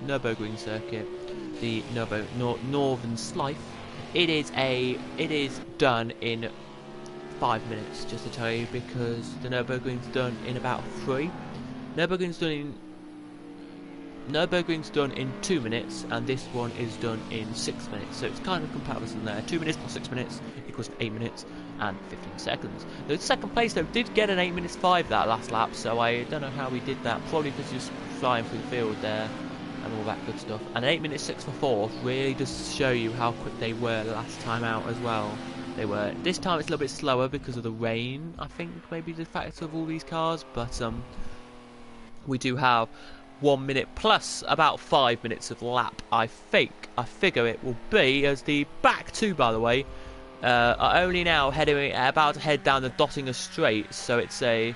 Speaker 1: Nürburgring circuit, the Northern Schleife, it is done in 5 minutes, just to tell you, because the Nürburgring's done in about 3. Nürburgring's done in 2 minutes, and this one is done in 6 minutes. So it's kind of a comparison there. 2 minutes plus 6 minutes equals 8 minutes and 15 seconds. The second place though did get an 8 minutes 5 that last lap, so I don't know how he did that. Probably because he was flying through the field there and all that good stuff. And an 8 minutes 6 for fourth really does show you how quick they were last time out as well. They were. This time it's a little bit slower because of the rain, I think, maybe the factor of all these cars, but we do have 1 minute plus about 5 minutes of lap, I figure it will be, as the back two, by the way, are only now about to head down the Dottinger Straight, so it's a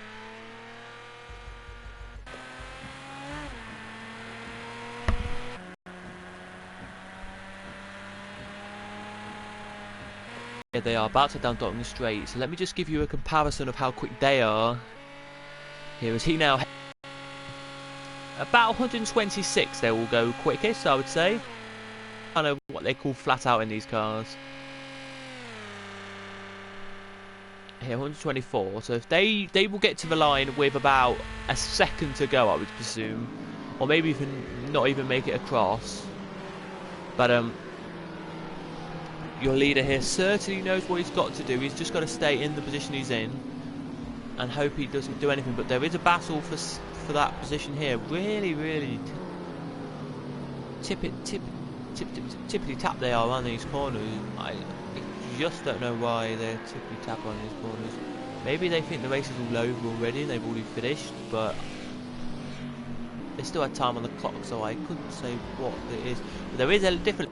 Speaker 1: yeah, they are about to head down Dottinger Straight, so let me just give you a comparison of how quick they are. Here is he now. About 126 they will go quickest, I would say. Kind of what they call flat out in these cars. Here, 124. So if they will get to the line with about a second to go, I would presume, or maybe even not even make it across. But your leader here certainly knows what he's got to do. He's just got to stay in the position he's in and hope he doesn't do anything. But there is a battle for that position here. Really tippity tap they are on these corners. I just don't know why they're tippity tap on these corners. Maybe they think the race is all over already and they've already finished, but they still had time on the clock, so I couldn't say what it is. But there is a different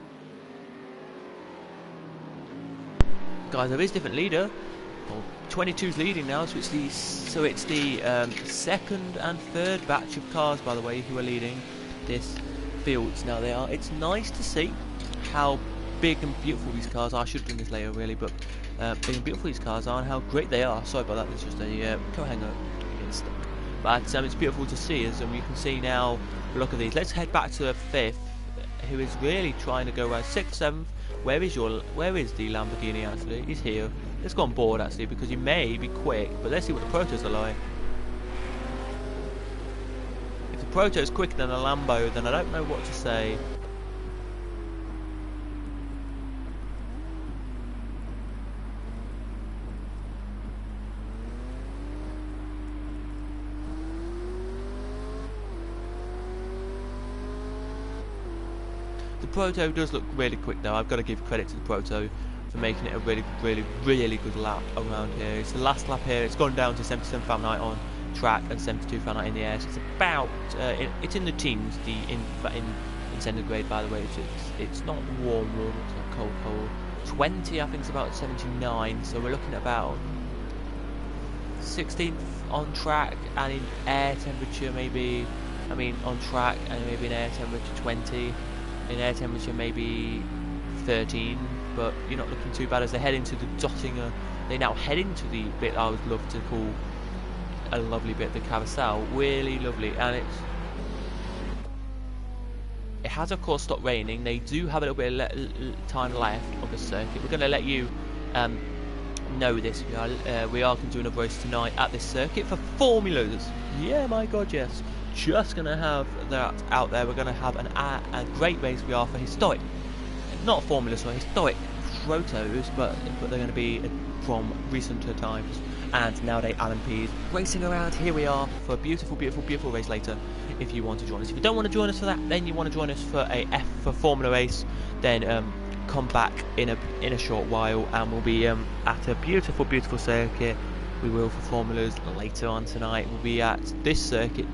Speaker 1: guys. There is a different leader. Well, 22's leading now, so it's the second and third batch of cars, by the way, who are leading this field. Now they are. It's nice to see how big and beautiful these cars are. I should bring this later, really, but big and beautiful these cars are and how great they are. Sorry about that. There's just a co-hanger against them. But it's beautiful to see, as you can see now. Look at these. Let's head back to fifth, who is really trying to go around sixth, seventh. Where is the Lamborghini actually? He's here. Let's go on board actually, because he may be quick, but let's see what the Protos are like. If the Proto is quicker than a Lambo, then I don't know what to say. The Proto does look really quick though. I've got to give credit to the Proto for making it a really good lap around here. It's the last lap here. It's gone down to 77 Fahrenheit on track and 72 Fahrenheit in the air. So it's about it's in the teens, in centigrade, by the way. So it's not warm, it's not cold. 20, I think it's about 79. So we're looking at about 16th on track, and in air temperature maybe. I mean on track and maybe in air temperature 20. In air temperature maybe 13. But you're not looking too bad as they head into the Dottinger. They now head into the bit I would love to call a lovely bit, the carousel. Really lovely, and it has of course stopped raining. They do have a little bit of time left of the circuit. We're going to let you know this. We are doing a race tonight at this circuit for formulas. Yeah, my god, yes. Just going to have that out there. We're going to have a great race. We are for historic, not formulas, or historic protos, but they're going to be from recenter times. And nowadays LMPs racing around. Here we are for a beautiful race later. If you want to join us, if you don't want to join us for that, then you want to join us for a F for Formula race, then come back in a short while, and we'll be at a beautiful circuit. We will for formulas later on tonight. We'll be at this circuit.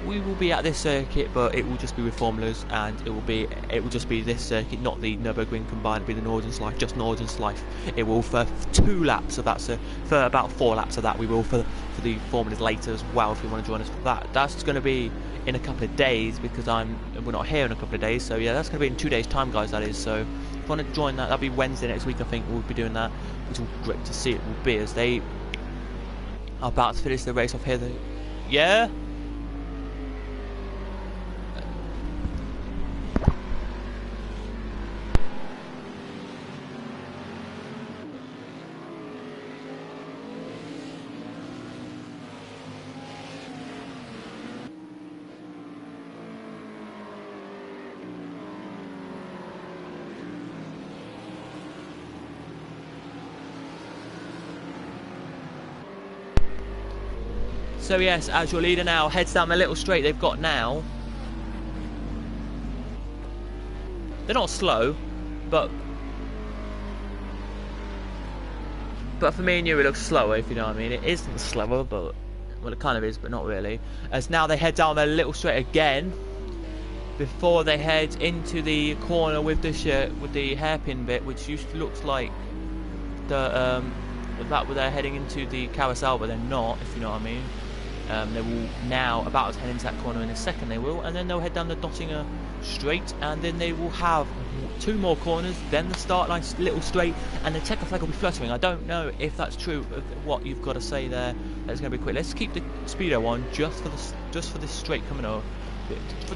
Speaker 1: We will be at this circuit, but it will just be with formulas, and it will just be this circuit, not the Nürburgring combined. It'll be the Nordenslife, just Nordenslife. It will for 2 laps of that, so for about 4 laps of that. We will for the formulas later as well. If you want to join us for that, that's going to be in a couple of days, because we're not here in a couple of days. So yeah, that's going to be in 2 days' time, guys. That is. So if you want to join that, that'll be Wednesday next week. I think we'll be doing that, which will be great to see. It will be as they are about to finish the race off here. Yeah. So yes, as your leader now heads down the little straight they've got now. They're not slow, but for me and you it looks slower, if you know what I mean. It isn't slower, but well, it kind of is, but not really. As now they head down their little straight again before they head into the corner with the hairpin bit, which looks like the that where they're heading into the carousel, but they're not, if you know what I mean. They will now about to head into that corner in a second. They will, and then they'll head down the Dottinger straight, and then they will have 2 more corners, then the start line little straight, and the checker flag will be fluttering. I don't know if that's true. What you've got to say there. That's going to be quick. Let's keep the speedo on just for this straight coming up.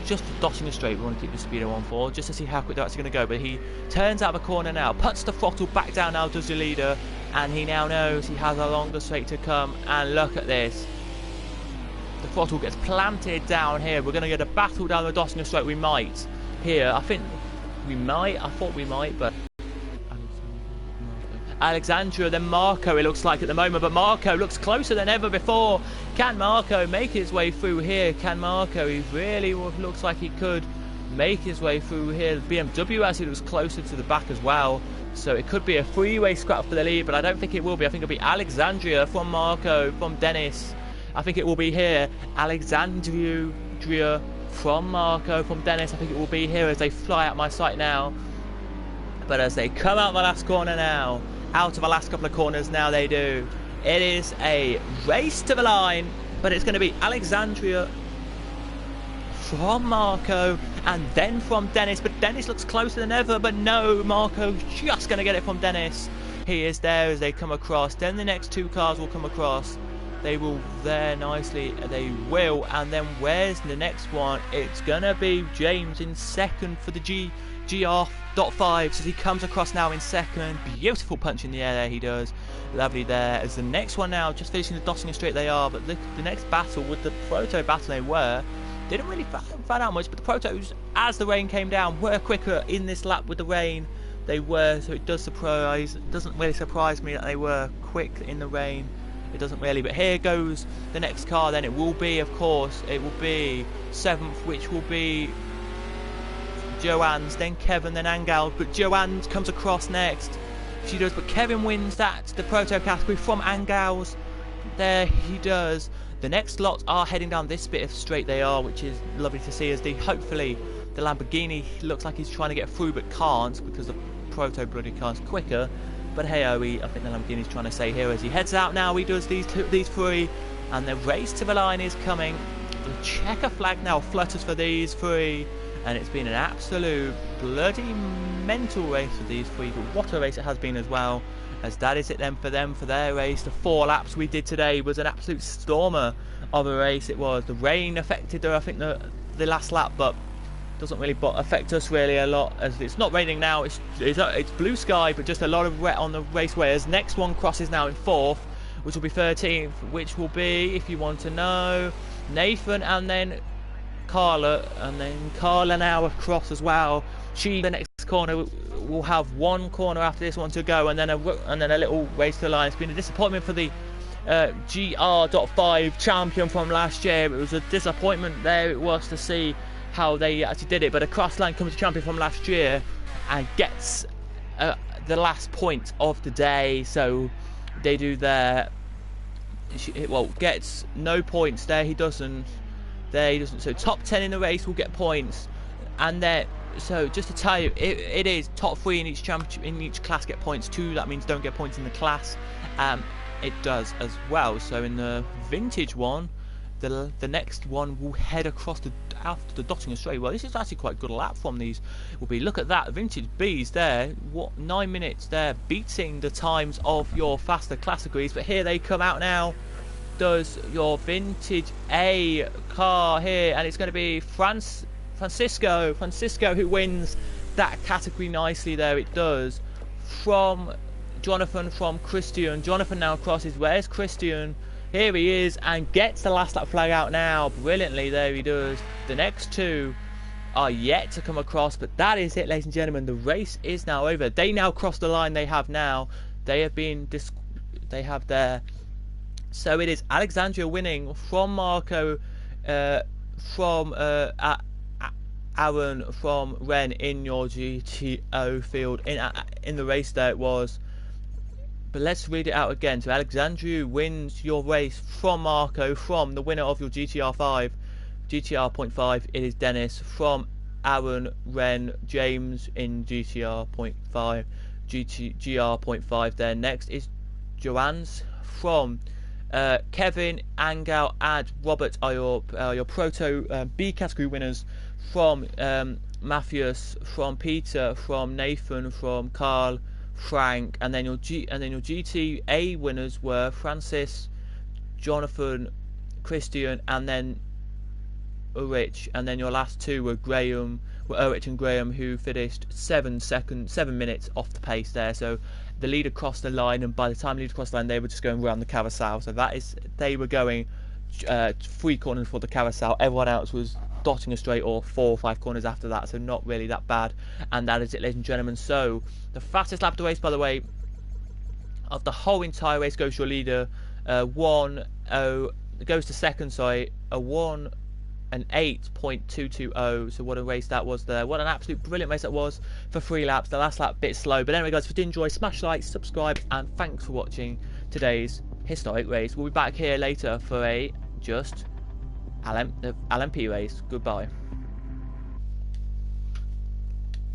Speaker 1: Just for Dottinger straight, we want to keep the speedo on for, just to see how quick that's going to go. But he turns out of the corner now, puts the throttle back down now, does the leader, and he now knows he has a longer straight to come. And look at this. The throttle gets planted down here. We're going to get a battle down the Dottinger straight. We might here. I think we might. I thought we might, but Alexandria, then Marco, it looks like at the moment, but Marco looks closer than ever before. Can Marco make his way through here? Can Marco? He really looks like he could make his way through here. BMW actually looks closer to the back as well, so it could be a three-way scrap for the lead, but I don't think it will be. I think it'll be Alexandria from Marco, from Dennis. I think it will be here. Alexandria from Marco, from Dennis. I think it will be here as they fly out my sight now. But as they come out the last corner now, out of the last couple of corners now they do. It is a race to the line, but it's going to be Alexandria from Marco and then from Dennis. But Dennis looks closer than ever, but no, Marco's just going to get it from Dennis. He is there as they come across. Then the next 2 cars will come across. They will there nicely, they will, and then where's the next one? It's gonna be James in second for the GR.5, so he comes across now in second. Beautiful punch in the air there he does, lovely there. As the next one now, just finishing the Dottinger straight they are, but the next battle with the Proto battle didn't really fan out much, but the Protos, as the rain came down, were quicker in this lap with the rain. They were, so it doesn't really surprise me that they were quick in the rain. It doesn't really, but here goes the next car. Then it will be, of course, it will be 7th, which will be Joanne's, then Kevin, then Angel. But Joanne comes across next. she does. But Kevin wins that, the proto category from Angels. There he does. The next lot are heading down this bit of straight they are, which is lovely to see, as hopefully the Lamborghini looks like he's trying to get through but can't, because the proto bloody car's quicker. But hey, I think the Lamborghini's trying to say here as he heads out now. He does these three, and the race to the line is coming. The checker flag now flutters for these three, and it's been an absolute bloody mental race for these three. But what a race it has been as well, as that is it then for them for their race. The 4 laps we did today was an absolute stormer of a race. It was. The rain affected I think the last lap, but doesn't really affect us really a lot, as it's not raining now. It's blue sky, but just a lot of wet on the raceway. As next one crosses now in 4th, which will be 13th, which will be, if you want to know, Nathan and then Carla, and then Carla now across as well. The next corner will have one corner after this one to go, and then a little race to the line. It's been a disappointment for the GR.5 champion from last year. It was a disappointment there. It was to see how they actually did it, but a cross line comes to champion from last year and gets the last point of the day. So they do their gets no points there. He doesn't. So top 10 in the race will get points, and then so just to tell you, it is top 3 in each class get points. 2, that means don't get points in the class. It does as well. So in the vintage one, the next one will head across after the Dottingham straight. Well, this is actually quite a good lap from these. Look at that, vintage B's there. 9 minutes there, beating the times of your faster categories. But here they come out now. Does your vintage A car here, and it's going to be Francisco who wins that category nicely there. It does. From Jonathan, from Christian. Jonathan now crosses. Where's Christian? Here he is, and gets the last lap flag out now brilliantly. There he does. The next 2 are yet to come across, but that is it, ladies and gentlemen. The race is now over. They now cross the line. They have their. So it is Alexandria winning from Marco, from Aaron, from Ren in your GTO field in the race there it was. But let's read it out again. So Alexandria wins your race from Marco, from the winner of your GTR 0.5. It is Dennis. From Aaron, Ren, James in GTR 0.5, GR 0.5. Then next is Joanne's. From Kevin, Angel, and Robert are your proto B category winners. From Matthias, from Peter, from Nathan, from Carl, Frank, and then your GTA winners were Francis, Jonathan, Christian, and then Ulrich, and then your last 2 were Ulrich and Graham, who finished 7 minutes off the pace there. So the leader crossed the line, and by the time the leader crossed the line, they were just going around the carousel. So they were going 3 corners for the carousel. Everyone else was dotting a straight, or 4 or 5 corners after that, so not really that bad. And that is it, ladies and gentlemen. So the fastest lap of the race, by the way, of the whole entire race goes to your leader. Goes to second, sorry, an 8.220. So what a race that was there. What an absolute brilliant race that was for 3 laps. The last lap bit slow, but anyway guys, if you did enjoy, smash like, subscribe, and thanks for watching today's historic race. We'll be back here later for a just LMP race. Goodbye.